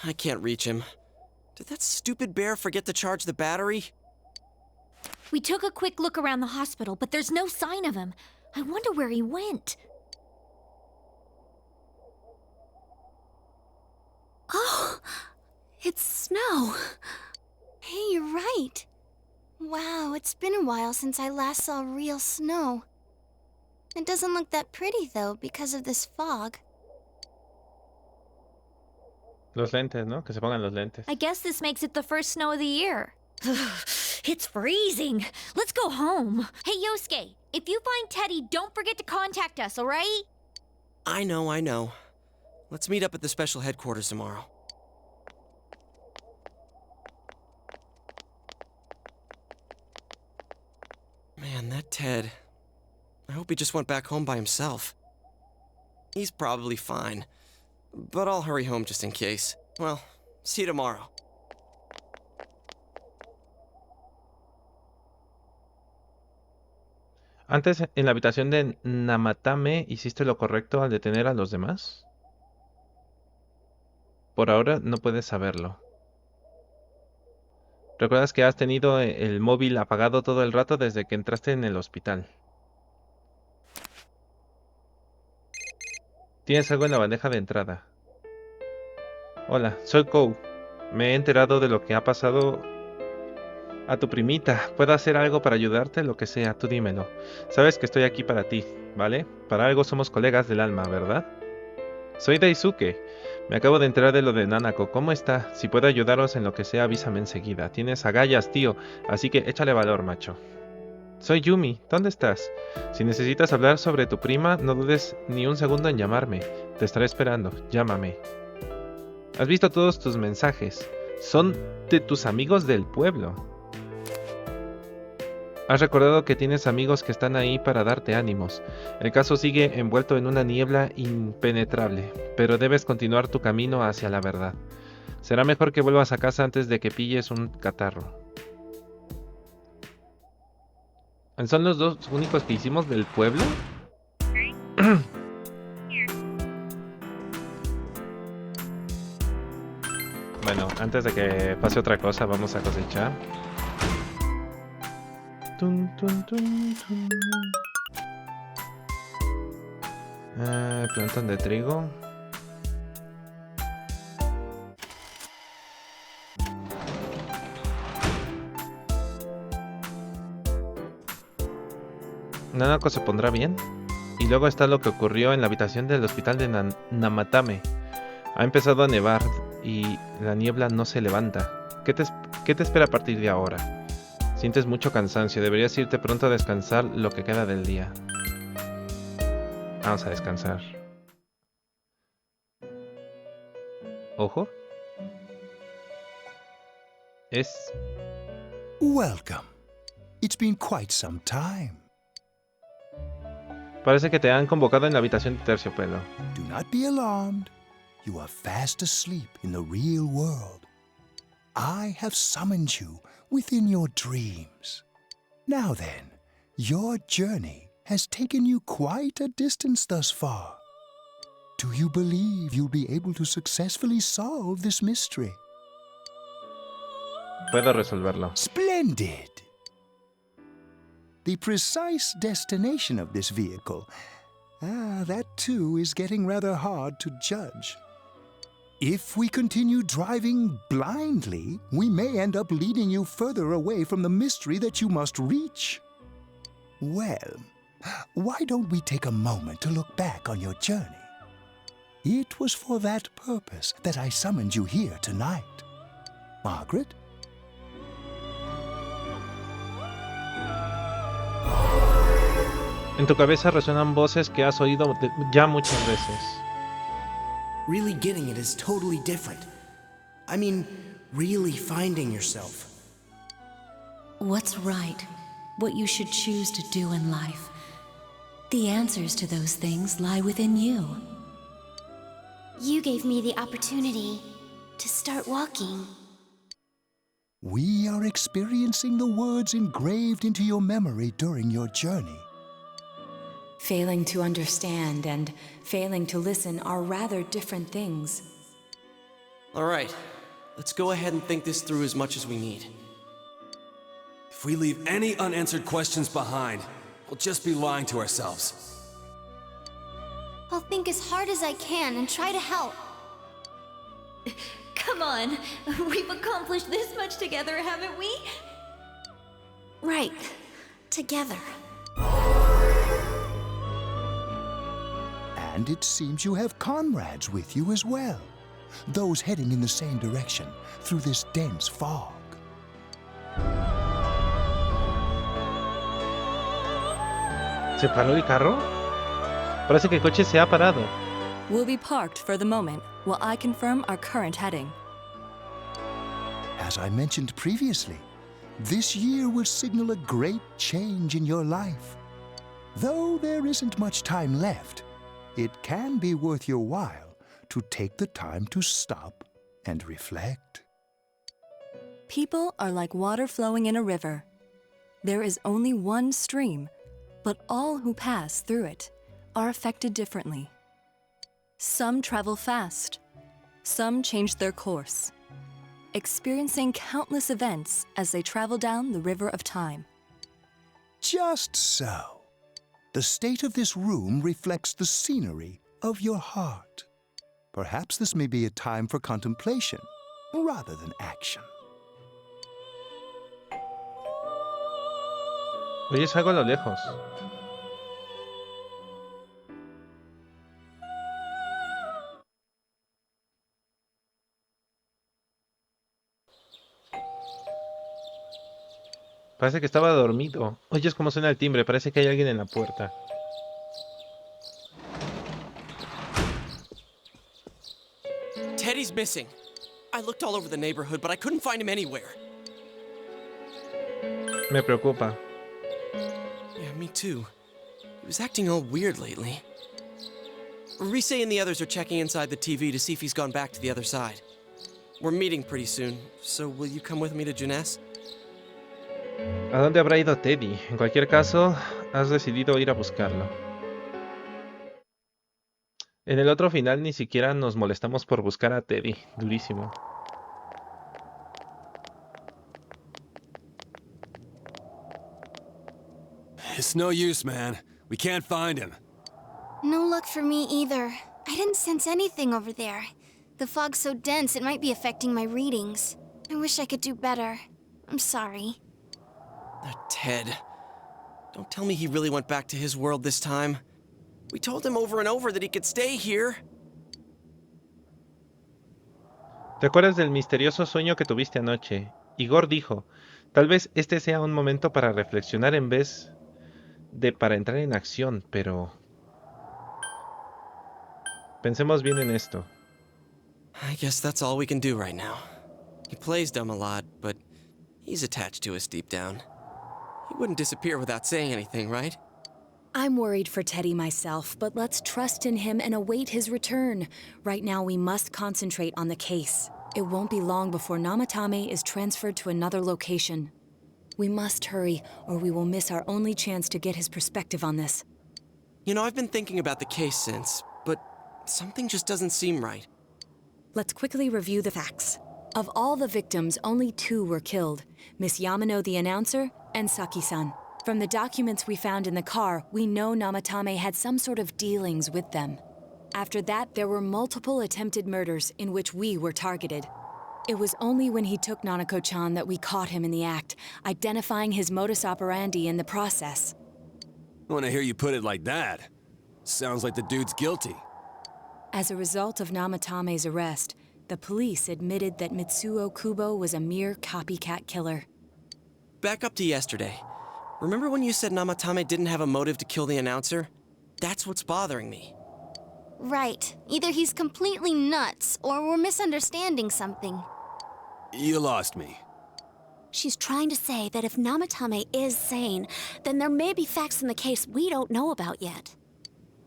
I can't reach him. Did that stupid bear forget to charge the battery? We took a quick look around the hospital, but there's no sign of him. I wonder where he went. Oh, it's snow. Hey, you're right. Wow, it's been a while since I last saw real snow. It doesn't look that pretty, though, because of this fog. Los lentes, ¿no? Que se pongan los lentes. I guess this makes it the first snow of the year. It's freezing. Let's go home. Hey, Yosuke, if you find Teddy, don't forget to contact us, all right? I know. Let's meet up at the special headquarters tomorrow. Man, that Ted. I hope he just went back home by himself. He's probably fine. But I'll hurry home just in case. Well, see you tomorrow. Antes, en la habitación de Namatame, ¿hiciste lo correcto al detener a los demás? Por ahora no puedes saberlo. ¿Recuerdas que has tenido el móvil apagado todo el rato desde que entraste en el hospital? Tienes algo en la bandeja de entrada. Hola, soy Kou. Me he enterado de lo que ha pasado a tu primita. ¿Puedo hacer algo para ayudarte? Lo que sea, tú dímelo. Sabes que estoy aquí para ti, ¿vale? Para algo somos colegas del alma, ¿verdad? Soy Daisuke. Me acabo de enterar de lo de Nanako. ¿Cómo está? Si puedo ayudaros en lo que sea, avísame enseguida. Tienes agallas, tío, así que échale valor, macho. Soy Yumi. ¿Dónde estás? Si necesitas hablar sobre tu prima, no dudes ni un segundo en llamarme. Te estaré esperando. Llámame. Has visto todos tus mensajes. Son de tus amigos del pueblo. Has recordado que tienes amigos que están ahí para darte ánimos. El caso sigue envuelto en una niebla impenetrable, pero debes continuar tu camino hacia la verdad. Será mejor que vuelvas a casa antes de que pilles un catarro. ¿Son los dos únicos que hicimos del pueblo? Bueno, antes de que pase otra cosa, vamos a cosechar. Tun, tun, tun, tun. Plantón de trigo. Nanako se pondrá bien. Y luego está lo que ocurrió en la habitación del hospital de Namatame. Ha empezado a nevar y la niebla no se levanta. ¿Qué te espera a partir de ahora? Sientes mucho cansancio, deberías irte pronto a descansar lo que queda del día. Vamos a descansar. Ojo. Es... Welcome. It's been quite some time. Parece que te han convocado en la habitación de terciopelo. Do not be alarmed. You are fast asleep in the real world. I have summoned you within your dreams. Now then, your journey has taken you quite a distance thus far. Do you believe you'll be able to successfully solve this mystery? Puedo resolverlo. Splendid! The precise destination of this vehicle, that too is getting rather hard to judge. If we continue driving blindly, we may end up leading you further away from the mystery that you must reach. Well, why don't we take a moment to look back on your journey? It was for that purpose that I summoned you here tonight. Margaret? En tu cabeza resuenan voces que has oído ya muchas veces. Really getting it is totally different. I mean, really finding yourself. What's right? What you should choose to do in life. The answers to those things lie within you. You gave me the opportunity to start walking. We are experiencing the words engraved into your memory during your journey. Failing to understand and failing to listen are rather different things. All right, Let's go ahead and think this through as much as we need. If we leave any unanswered questions behind, we'll just be lying to ourselves. I'll think as hard as I can and try to help. Come on, we've accomplished this much together, haven't we? Right. Together. And it seems you have comrades with you as well. Those heading in the same direction through this dense fog. ¿Se paró el carro? Parece que el coche se ha parado. We'll be parked for the moment while I confirm our current heading. As I mentioned previously, this year will signal a great change in your life. Though there isn't much time left, it can be worth your while to take the time to stop and reflect. People are like water flowing in a river. There is only one stream, but all who pass through it are affected differently. Some travel fast, some change their course, experiencing countless events as they travel down the river of time. Just so. The state of this room reflects the scenery of your heart. Perhaps this may be a time for contemplation rather than action. Oyes algo a lo lejos. Parece que estaba dormido. Oyes cómo suena el timbre. Parece que hay alguien en la puerta. Teddy's missing. I looked all over the neighborhood, but I couldn't find him anywhere. Me preocupa. Yeah, me too. He was acting all weird lately. Rise and the others are checking inside the TV to see if he's gone back to the other side. We're meeting pretty soon, so will you come with me to Jeunesse? ¿A dónde habrá ido Teddy? En cualquier caso, has decidido ir a buscarlo. En el otro final ni siquiera nos molestamos por buscar a Teddy. Durísimo. It's no use, man. We can't find him. No luck for me either. I didn't sense anything over there. The fog's so dense it might be affecting my readings. I wish I could do better. I'm sorry. Ted. Don't tell me he really went back to his world this time. We told him over and over that he could stay here. ¿Te acuerdas del misterioso sueño que tuviste anoche? Igor dijo, tal vez este sea un momento para reflexionar en vez de para entrar en acción, pero... Pensemos bien en esto. I guess that's all we can do right now. He plays dumb a lot, but he's attached to us deep down. He wouldn't disappear without saying anything, right? I'm worried for Teddy myself, but let's trust in him and await his return. Right now, we must concentrate on the case. It won't be long before Namatame is transferred to another location. We must hurry, or we will miss our only chance to get his perspective on this. You know, I've been thinking about the case since, but something just doesn't seem right. Let's quickly review the facts. Of all the victims, only 2 were killed, Miss Yamano the announcer and Saki-san. From the documents we found in the car, we know Namatame had some sort of dealings with them. After that, there were multiple attempted murders in which we were targeted. It was only when he took Nanako-chan that we caught him in the act, identifying his modus operandi in the process. When I hear you put it like that, sounds like the dude's guilty. As a result of Namatame's arrest, the police admitted that Mitsuo Kubo was a mere copycat killer. Back up to yesterday. Remember when you said Namatame didn't have a motive to kill the announcer? That's what's bothering me. Right. Either he's completely nuts, or we're misunderstanding something. You lost me. She's trying to say that if Namatame is sane, then there may be facts in the case we don't know about yet.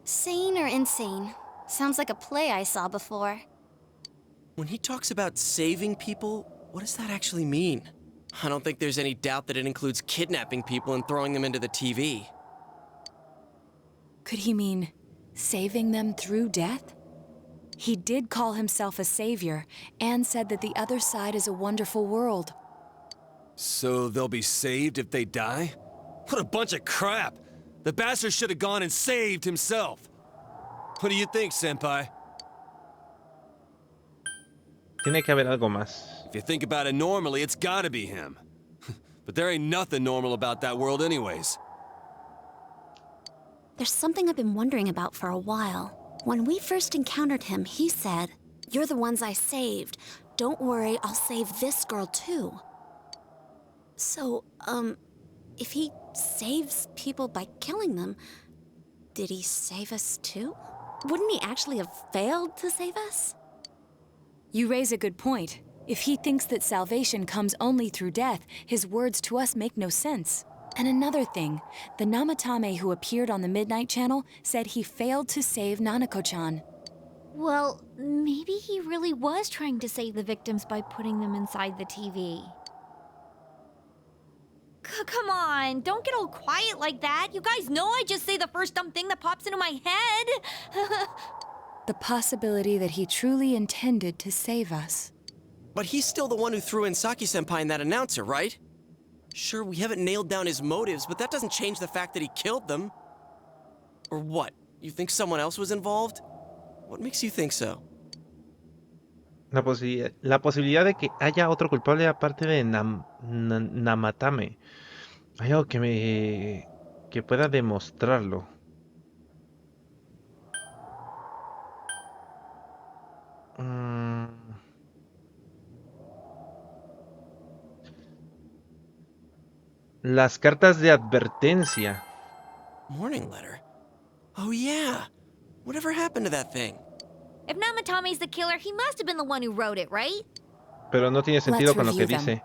Sane or insane? Sounds like a play I saw before. When he talks about saving people, what does that actually mean? I don't think there's any doubt that it includes kidnapping people and throwing them into the TV. Could he mean saving them through death? He did call himself a savior and said that the other side is a wonderful world. So they'll be saved if they die? What a bunch of crap! The bastard should have gone and saved himself. What do you think, Senpai? Tiene que haber algo más. If you think about it normally, it's gotta be him. But there ain't nothing normal about that world anyways. There's something I've been wondering about for a while. When we first encountered him, he said, "You're the ones I saved. Don't worry, I'll save this girl too." So, if he saves people by killing them, did he save us too? Wouldn't he actually have failed to save us? You raise a good point. If he thinks that salvation comes only through death, his words to us make no sense. And another thing, the Namatame who appeared on the Midnight Channel said he failed to save Nanako-chan. Well, maybe he really was trying to save the victims by putting them inside the TV. Come on, don't get all quiet like that. You guys know I just say the first dumb thing that pops into my head. The possibility that he truly intended to save us. But he's still the one who threw in Saki-senpai and that announcer, right? Sure, we haven't nailed down his motives, but that doesn't change the fact that he killed them. Or what? You think someone else was involved? What makes you think so? La posibilidad de que haya otro culpable aparte de Namatame. Hay algo que pueda demostrarlo. Las cartas de advertencia. Warning letter? Oh yeah. Whatever happened to that thing? If Namatame's the killer, he must have been the one who wrote it, right? Pero no tiene sentido con lo que dice.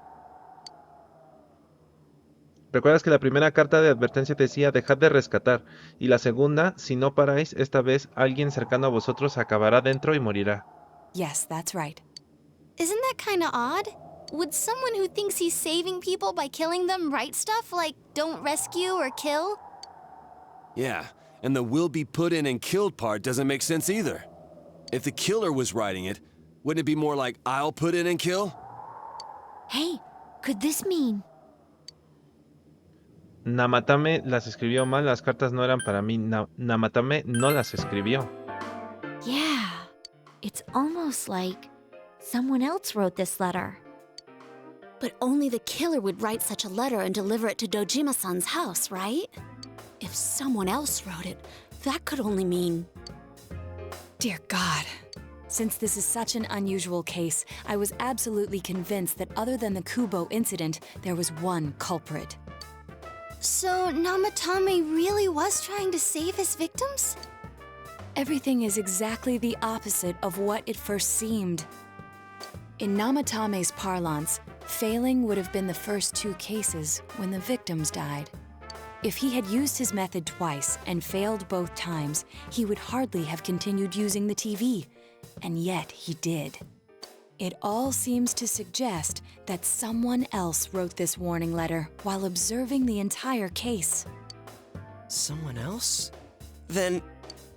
¿Recuerdas que la primera carta de advertencia decía dejad de rescatar? Y la segunda, si no paráis, esta vez alguien cercano a vosotros acabará dentro y morirá. Yes, that's right. Isn't that kinda odd? Would someone who thinks he's saving people by killing them write stuff like don't rescue or kill? Yeah, and the will be put in and killed part doesn't make sense either. If the killer was writing it, wouldn't it be more like I'll put in and kill? Hey, could this mean? Namatame las escribió mal, las cartas no eran para mí. Namatame no las escribió. Yeah, it's almost like someone else wrote this letter. But only the killer would write such a letter and deliver it to Dojima-san's house, right? If someone else wrote it, that could only mean... Dear God. Since this is such an unusual case, I was absolutely convinced that other than the Kubo incident, there was one culprit. So Namatame really was trying to save his victims? Everything is exactly the opposite of what it first seemed. In Namatame's parlance, failing would have been the first two cases when the victims died. If he had used his method twice and failed both times, he would hardly have continued using the TV, and yet he did. It all seems to suggest that someone else wrote this warning letter while observing the entire case. Someone else? Then,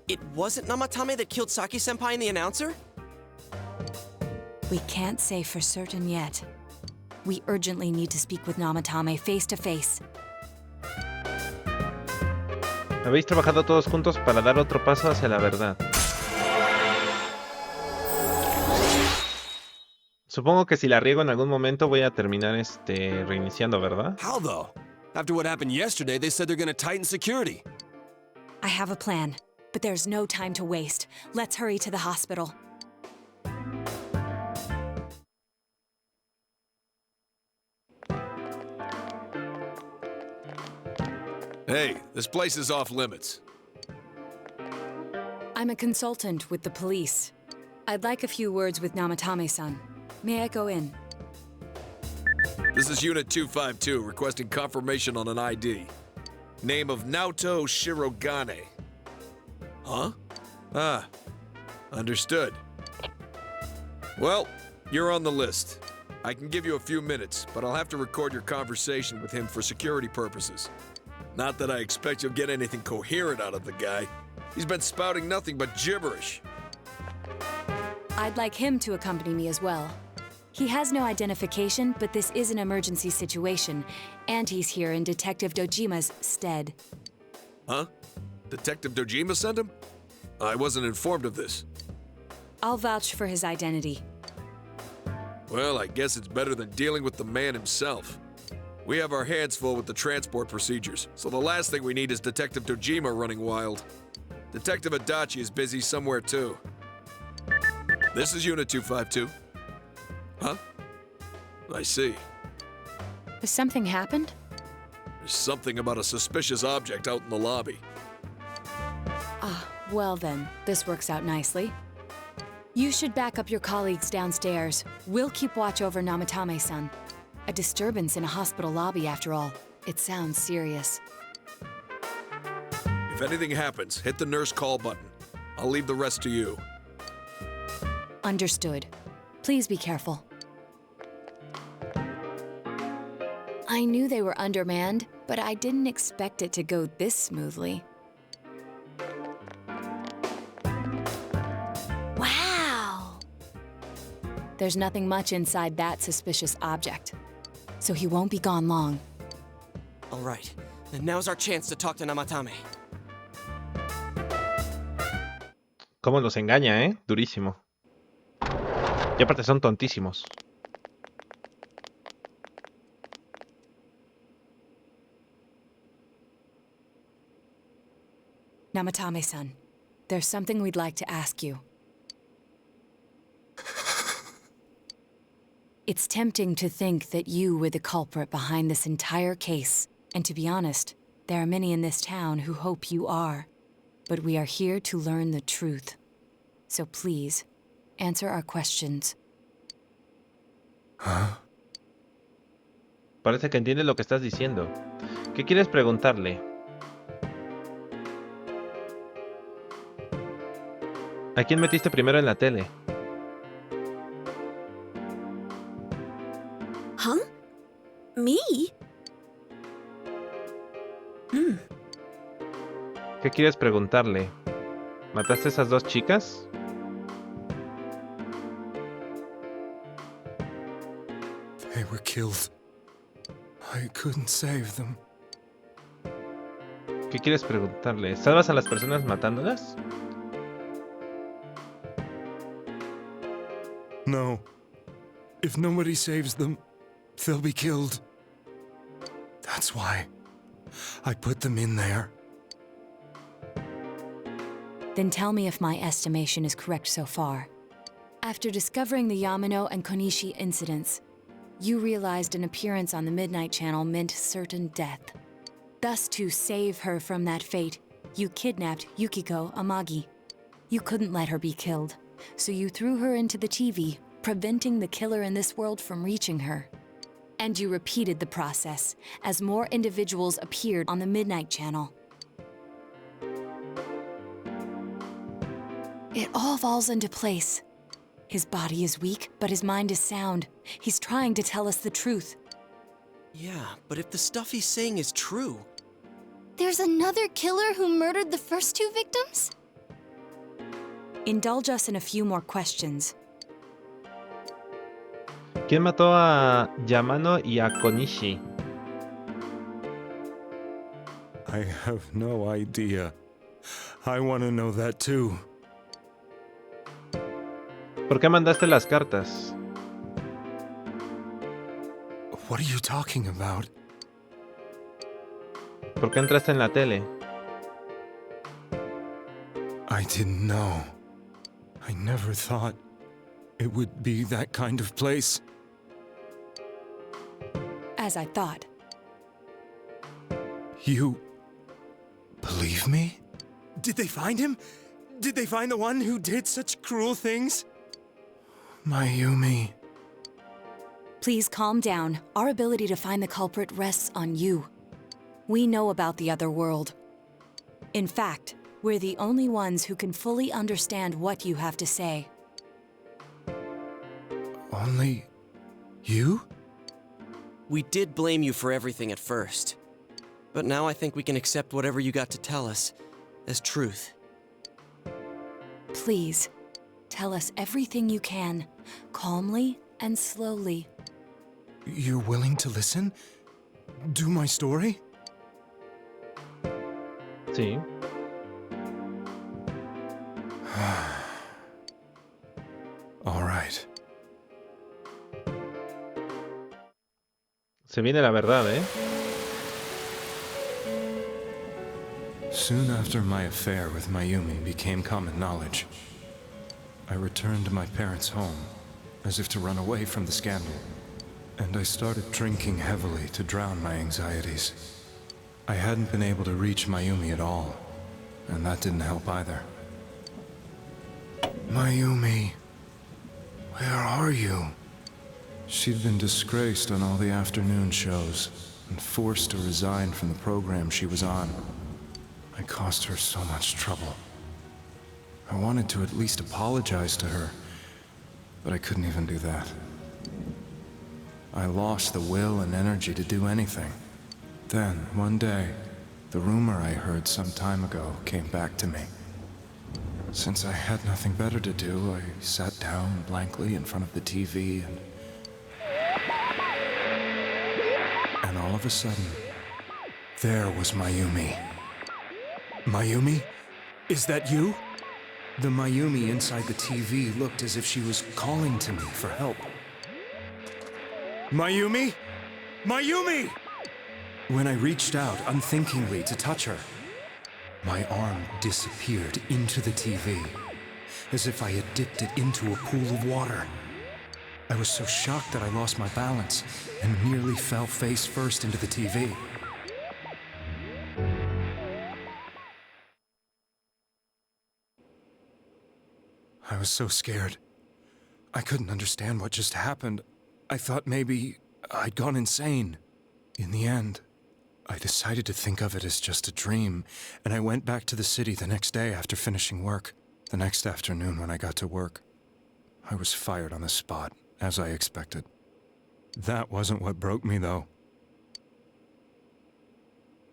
it wasn't Namatame that killed Saki-senpai and the announcer? We can't say for certain yet. We urgently need to speak with Namatame face to face. Habéis trabajado todos juntos para dar otro paso hacia la verdad. Supongo que si la riego en algún momento voy a terminar reiniciando, ¿verdad? How though? After what happened yesterday, they said they're gonna tighten security. I have a plan, but there's no time to waste. Let's hurry to the hospital. Hey, this place is off limits. I'm a consultant with the police. I'd like a few words with Namatame-san. May I go in? This is Unit 252, requesting confirmation on an ID. Name of Naoto Shirogane. Huh? Ah, understood. Well, you're on the list. I can give you a few minutes, but I'll have to record your conversation with him for security purposes. Not that I expect you'll get anything coherent out of the guy. He's been spouting nothing but gibberish. I'd like him to accompany me as well. He has no identification, but this is an emergency situation, and he's here in Detective Dojima's stead. Huh? Detective Dojima sent him? I wasn't informed of this. I'll vouch for his identity. Well, I guess it's better than dealing with the man himself. We have our hands full with the transport procedures, so the last thing we need is Detective Dojima running wild. Detective Adachi is busy somewhere too. This is Unit 252. Huh? I see. Has something happened? There's something about a suspicious object out in the lobby. Ah, well then, this works out nicely. You should back up your colleagues downstairs. We'll keep watch over Namatame-san. A disturbance in a hospital lobby, after all. It sounds serious. If anything happens, hit the nurse call button. I'll leave the rest to you. Understood. Please be careful. I knew they were undermanned, but I didn't expect it to go this smoothly. Wow! There's nothing much inside that suspicious object, so he won't be gone long. All right, then now's our chance to talk to Namatame. Cómo los engaña, ¿eh? Durísimo. Y aparte son tontísimos. Namatame-san, there's something we'd like to ask you. It's tempting to think that you were the culprit behind this entire case, and to be honest, there are many in this town who hope you are. But we are here to learn the truth. So please, answer our questions. ¿Ah? Parece que entiende lo que estás diciendo. ¿Qué quieres preguntarle? ¿A quién metiste primero en la tele? Huh? Me? ¿Qué quieres preguntarle? ¿Mataste a esas dos chicas? They were killed. I couldn't save them. ¿Qué quieres preguntarle? ¿Salvas a las personas matándolas? No. If nobody saves them, they'll be killed. That's why I put them in there. Then tell me if my estimation is correct so far. After discovering the Yamano and Konishi incidents, you realized an appearance on the Midnight Channel meant certain death. Thus, to save her from that fate, you kidnapped Yukiko Amagi. You couldn't let her be killed, so you threw her into the TV, preventing the killer in this world from reaching her. And you repeated the process, as more individuals appeared on the Midnight Channel. It all falls into place. His body is weak, but his mind is sound. He's trying to tell us the truth. Yeah, but if the stuff he's saying is true... There's another killer who murdered the first two victims? Indulge us in a few more questions. ¿Quién mató a Yamano y a Konishi? I have no idea. I want to know that too. ¿Por qué mandaste las cartas? What are you talking about? ¿Por qué entraste en la tele? I didn't know. I never thought it would be that kind of place. As I thought. You believe me? Did they find him? Did they find the one who did such cruel things? Mayumi. Please calm down. Our ability to find the culprit rests on you. We know about the other world. In fact, we're the only ones who can fully understand what you have to say. Only you? We did blame you for everything at first. But now I think we can accept whatever you got to tell us as truth. Please, Tell us everything you can, calmly and slowly. You're willing to listen? Do my story? Sí. All right. Se viene la verdad, ¿eh? Soon after my affair with Mayumi became common knowledge, I returned to my parents' home, as if to run away from the scandal. And I started drinking heavily to drown my anxieties. I hadn't been able to reach Mayumi at all, and that didn't help either. Mayumi, where are you? She'd been disgraced on all the afternoon shows, and forced to resign from the program she was on. I caused her so much trouble. I wanted to at least apologize to her, but I couldn't even do that. I lost the will and energy to do anything. Then, one day, the rumor I heard some time ago came back to me. Since I had nothing better to do, I sat down blankly in front of the TV and all of a sudden, there was Mayumi. Mayumi? Is that you? The Mayumi inside the TV looked as if she was calling to me for help. Mayumi? Mayumi! When I reached out unthinkingly to touch her, my arm disappeared into the TV, as if I had dipped it into a pool of water. I was so shocked that I lost my balance and nearly fell face first into the TV. I was so scared. I couldn't understand what just happened. I thought maybe I'd gone insane. In the end, I decided to think of it as just a dream, and I went back to the city the next day after finishing work. The next afternoon when I got to work, I was fired on the spot, as I expected. That wasn't what broke me, though.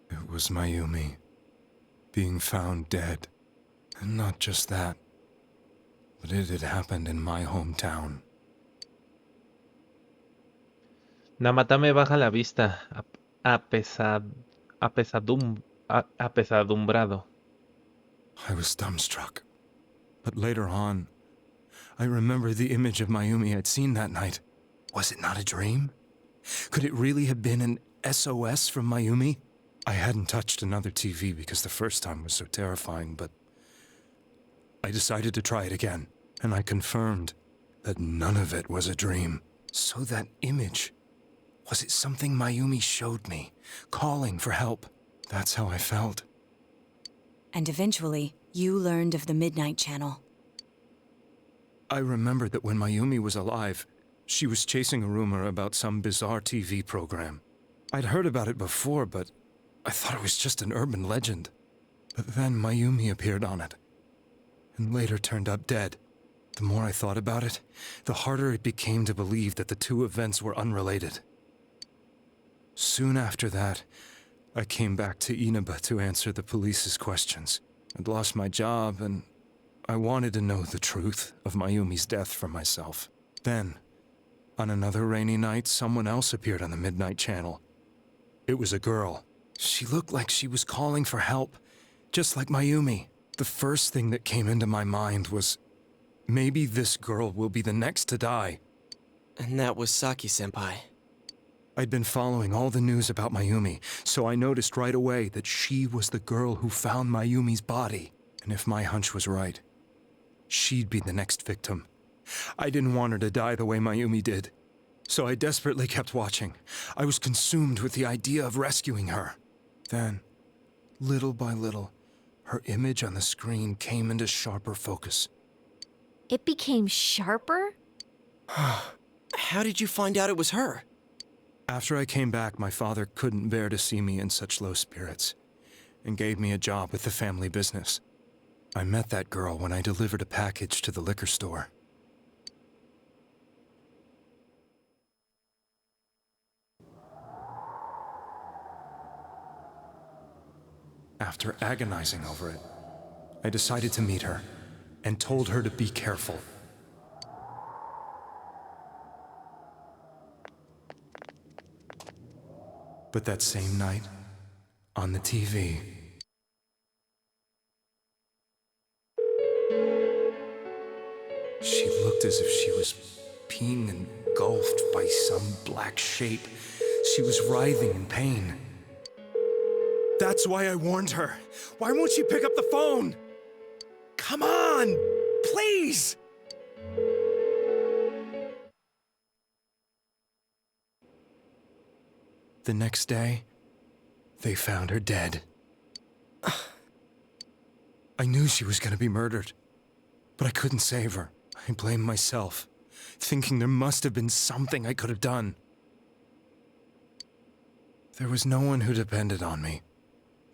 It was Mayumi being found dead. And not just that, but it had happened in my hometown. Namatame baja la vista, apesadumbrado. I was dumbstruck. But later on, I remembered the image of Mayumi I'd seen that night. Was it not a dream? Could it really have been an SOS from Mayumi? I hadn't touched another TV because the first time was so terrifying, but I decided to try it again, and I confirmed that none of it was a dream. So that image, was it something Mayumi showed me, calling for help? That's how I felt. And eventually, you learned of the Midnight Channel. I remembered that when Mayumi was alive, she was chasing a rumor about some bizarre TV program. I'd heard about it before, but I thought it was just an urban legend. But then Mayumi appeared on it, and later turned up dead. The more I thought about it, the harder it became to believe that the two events were unrelated. Soon after that, I came back to Inaba to answer the police's questions. I'd lost my job, and I wanted to know the truth of Mayumi's death for myself. Then, on another rainy night, someone else appeared on the Midnight Channel. It was a girl. She looked like she was calling for help, just like Mayumi. The first thing that came into my mind was, maybe this girl will be the next to die. And that was Saki-senpai. I'd been following all the news about Mayumi, so I noticed right away that she was the girl who found Mayumi's body. And if my hunch was right, she'd be the next victim. I didn't want her to die the way Mayumi did, so I desperately kept watching. I was consumed with the idea of rescuing her. Then, little by little, her image on the screen came into sharper focus. It became sharper? How did you find out it was her? After I came back, my father couldn't bear to see me in such low spirits, and gave me a job with the family business. I met that girl when I delivered a package to the liquor store. After agonizing over it, I decided to meet her and told her to be careful. But that same night, on the TV, she looked as if she was being engulfed by some black shape. She was writhing in pain. That's why I warned her. Why won't she pick up the phone? Come on, please! The next day, they found her dead. I knew she was gonna be murdered, but I couldn't save her. I blamed myself, thinking there must have been something I could have done. There was no one who depended on me.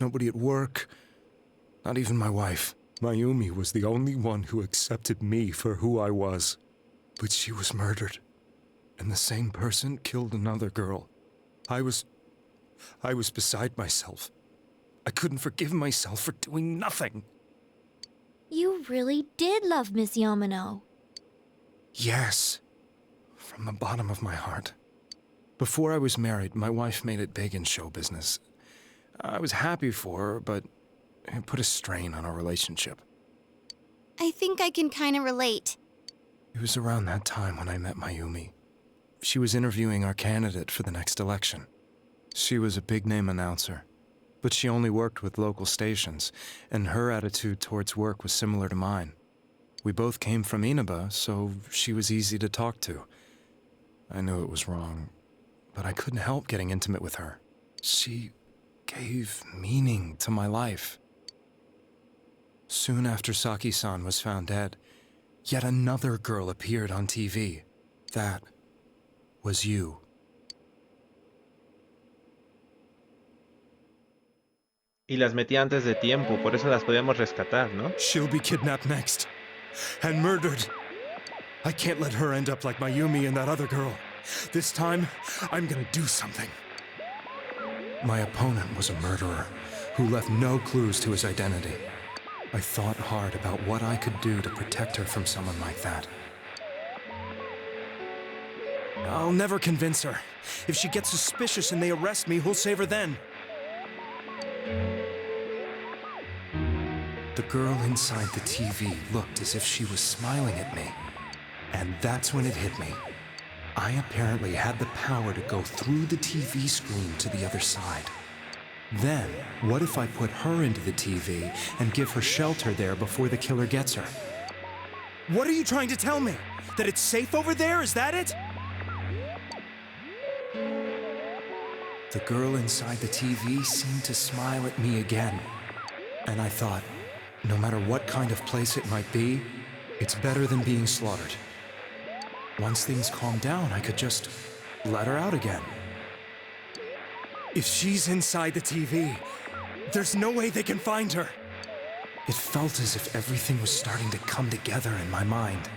Nobody at work, not even my wife. Mayumi was the only one who accepted me for who I was. But she was murdered, and the same person killed another girl. I was beside myself. I couldn't forgive myself for doing nothing. You really did love Miss Yamano. Yes, from the bottom of my heart. Before I was married, my wife made it big in show business. I was happy for her, but it put a strain on our relationship. I think I can kind of relate. It was around that time when I met Mayumi. She was interviewing our candidate for the next election. She was a big-name announcer, but she only worked with local stations, and her attitude towards work was similar to mine. We both came from Inaba, so she was easy to talk to. I knew it was wrong, but I couldn't help getting intimate with her. She gave meaning to my life. Soon after Saki-san was found dead, yet another girl appeared on TV. That was you. Y las metí antes de tiempo, por eso las podíamos rescatar, ¿no? She'll be kidnapped next. And murdered. I can't let her end up like Mayumi and that other girl. This time, I'm gonna do something. My opponent was a murderer who left no clues to his identity. I thought hard about what I could do to protect her from someone like that. I'll never convince her. If she gets suspicious and they arrest me, who'll save her then? The girl inside the TV looked as if she was smiling at me. And that's when it hit me. I apparently had the power to go through the TV screen to the other side. Then, what if I put her into the TV and give her shelter there before the killer gets her? What are you trying to tell me? That it's safe over there? Is that it? The girl inside the TV seemed to smile at me again. And I thought, no matter what kind of place it might be, it's better than being slaughtered. Once things calmed down, I could just let her out again. If she's inside the TV, there's no way they can find her. It felt as if everything was starting to come together in my mind.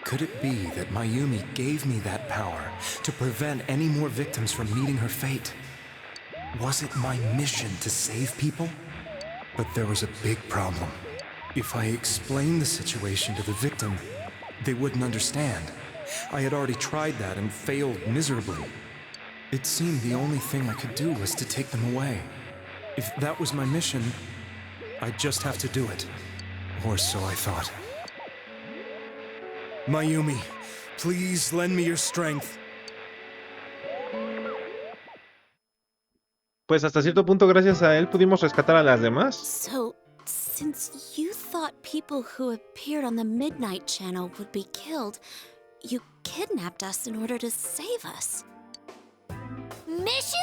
Could it be that Mayumi gave me that power to prevent any more victims from meeting her fate? Was it my mission to save people? But there was a big problem. If I explained the situation to the victim, they wouldn't understand. I had already tried that and failed miserably. It seemed the only thing I could do was to take them away. If that was my mission, I'd just have to do it. Or so I thought. Mayumi, please lend me your strength. Pues hasta cierto punto, gracias a él, pudimos rescatar a las demás. So, since you thought people who appeared on the Midnight Channel would be killed, you kidnapped us in order to save us. Mission?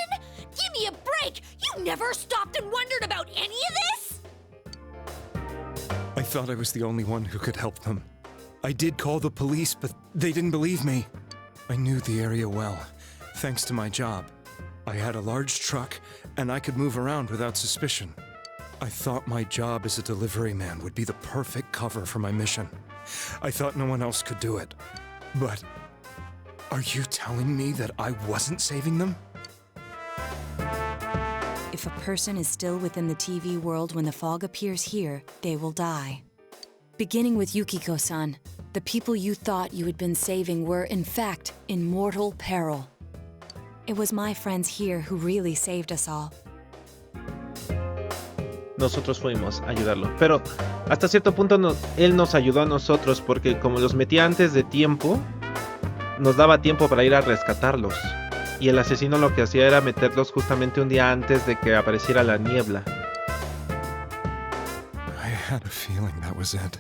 Give me a break! You never stopped and wondered about any of this? I thought I was the only one who could help them. I did call the police, but they didn't believe me. I knew the area well, thanks to my job. I had a large truck, and I could move around without suspicion. I thought my job as a delivery man would be the perfect cover for my mission. I thought no one else could do it. But are you telling me that I wasn't saving them? If a person is still within the TV world when the fog appears here, they will die. Beginning with Yukiko-san, the people you thought you had been saving were, in fact, in mortal peril. It was my friends here who really saved us all. Nosotros fuimos a ayudarlo. Pero hasta cierto punto él nos ayudó a nosotros porque como los metía antes de tiempo, nos daba tiempo para ir a rescatarlos. Y el asesino lo que hacía era meterlos justamente un día antes de que apareciera la niebla. I had a feeling that was it.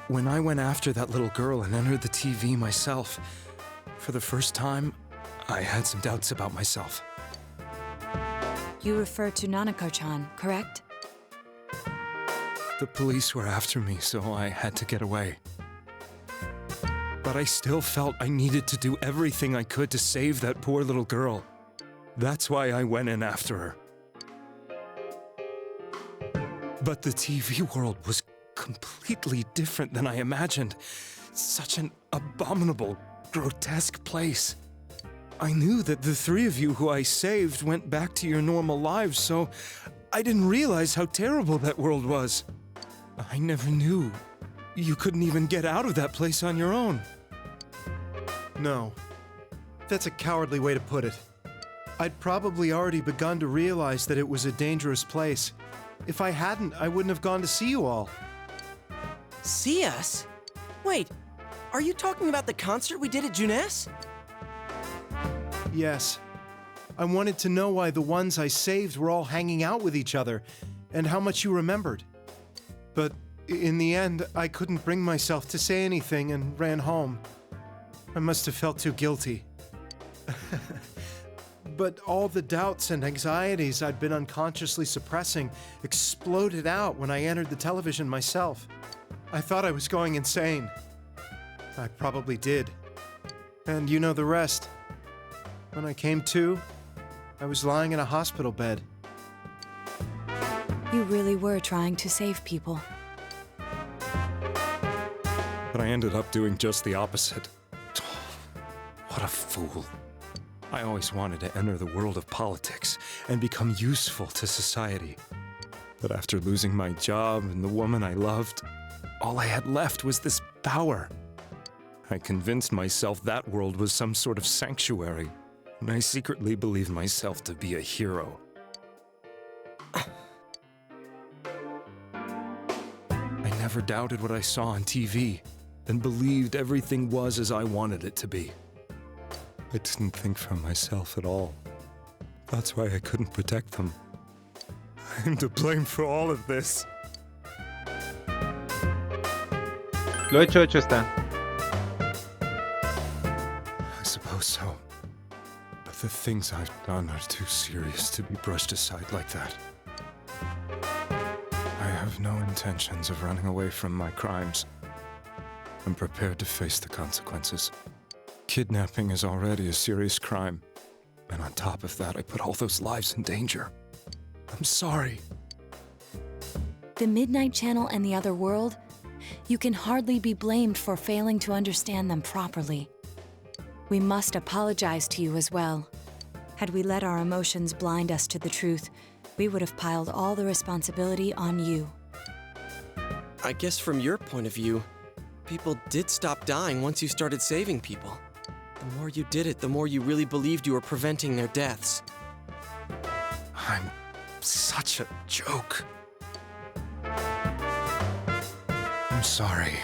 When I went after that little girl and entered the TV myself, for the first time, I had some doubts about myself. You refer to Nanako-chan, correct? The police were after me, so I had to get away. But I still felt I needed to do everything I could to save that poor little girl. That's why I went in after her. But the TV world was completely different than I imagined. Such an abominable, grotesque place. I knew that the three of you who I saved went back to your normal lives, so I didn't realize how terrible that world was. I never knew. You couldn't even get out of that place on your own. No. That's a cowardly way to put it. I'd probably already begun to realize that it was a dangerous place. If I hadn't, I wouldn't have gone to see you all. See us? Wait, are you talking about the concert we did at Juness? Yes. I wanted to know why the ones I saved were all hanging out with each other, and how much you remembered. But in the end, I couldn't bring myself to say anything and ran home. I must have felt too guilty. But all the doubts and anxieties I'd been unconsciously suppressing exploded out when I entered the television myself. I thought I was going insane. I probably did. And you know the rest. When I came to, I was lying in a hospital bed. You really were trying to save people. But I ended up doing just the opposite. What a fool. I always wanted to enter the world of politics and become useful to society. But after losing my job and the woman I loved, all I had left was this power. I convinced myself that world was some sort of sanctuary, and I secretly believed myself to be a hero. I never doubted what I saw on TV, and believed everything was as I wanted it to be. I didn't think for myself at all. That's why I couldn't protect them. I'm to blame for all of this. Lo hecho está. I suppose so. But the things I've done are too serious to be brushed aside like that. I have no intentions of running away from my crimes. I'm prepared to face the consequences. Kidnapping is already a serious crime. And on top of that, I put all those lives in danger. I'm sorry. The Midnight Channel and the other world? You can hardly be blamed for failing to understand them properly. We must apologize to you as well. Had we let our emotions blind us to the truth, we would have piled all the responsibility on you. I guess from your point of view, people did stop dying once you started saving people. The more you did it, the more you really believed you were preventing their deaths. I'm such a joke. I'm sorry.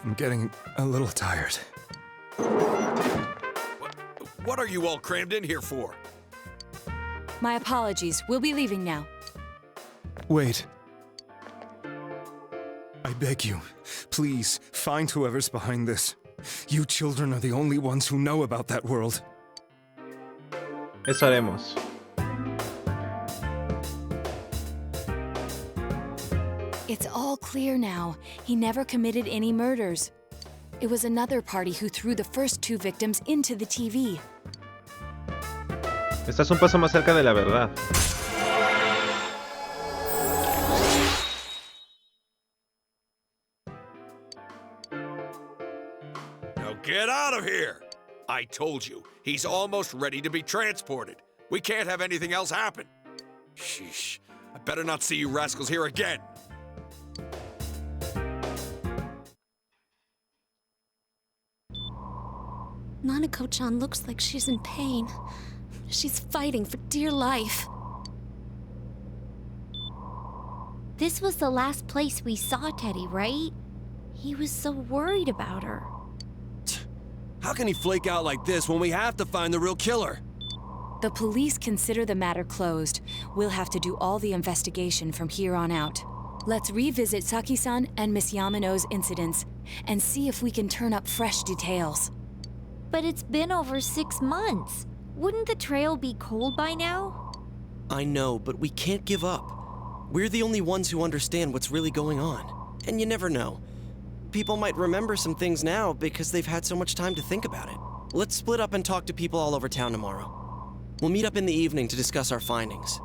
I'm getting a little tired. What are you all crammed in here for? My apologies. We'll be leaving now. Wait. I beg you, please, find whoever's behind this. You children are the only ones who know about that world. Eso haremos. It's all clear now. He never committed any murders. It was another party who threw the first two victims into the TV. Estás un paso más cerca de la verdad. Now get out of here! I told you, he's almost ready to be transported. We can't have anything else happen. Sheesh. I better not see you rascals here again. Nanako-chan looks like she's in pain. She's fighting for dear life. This was the last place we saw Teddy, right? He was so worried about her. How can he flake out like this when we have to find the real killer? The police consider the matter closed. We'll have to do all the investigation from here on out. Let's revisit Saki-san and Miss Yamano's incidents and see if we can turn up fresh details. But it's been over 6 months. Wouldn't the trail be cold by now? I know, but we can't give up. We're the only ones who understand what's really going on. And you never know. People might remember some things now because they've had so much time to think about it. Let's split up and talk to people all over town tomorrow. We'll meet up in the evening to discuss our findings.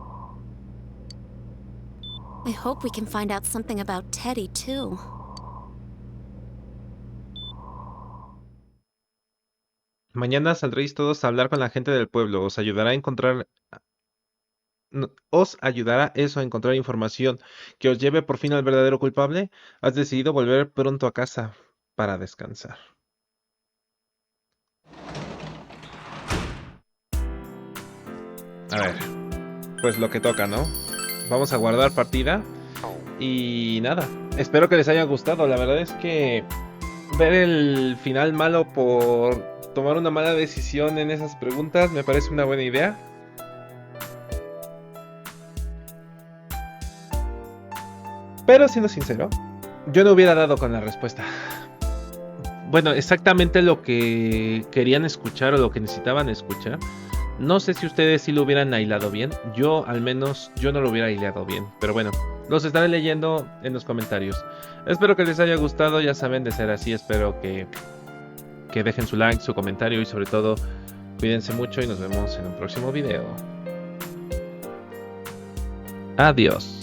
I hope we can find out something about Teddy, too. Mañana saldréis todos a hablar con la gente del pueblo. Os ayudará eso a encontrar información que os lleve por fin al verdadero culpable. Has decidido volver pronto a casa para descansar. A ver, pues lo que toca, ¿no? Vamos a guardar partida. Y nada, espero que les haya gustado. La verdad es que ver el final malo por tomar una mala decisión en esas preguntas me parece una buena idea. Pero siendo sincero, yo no hubiera dado con la respuesta. Bueno, exactamente lo que querían escuchar o lo que necesitaban escuchar. No sé si ustedes sí lo hubieran hilado bien. Yo, al menos, yo no lo hubiera hilado bien. Pero bueno, los estaré leyendo en los comentarios. Espero que les haya gustado. Ya saben, de ser así, espero que dejen su like, su comentario y sobre todo, cuídense mucho y nos vemos en un próximo video. Adiós.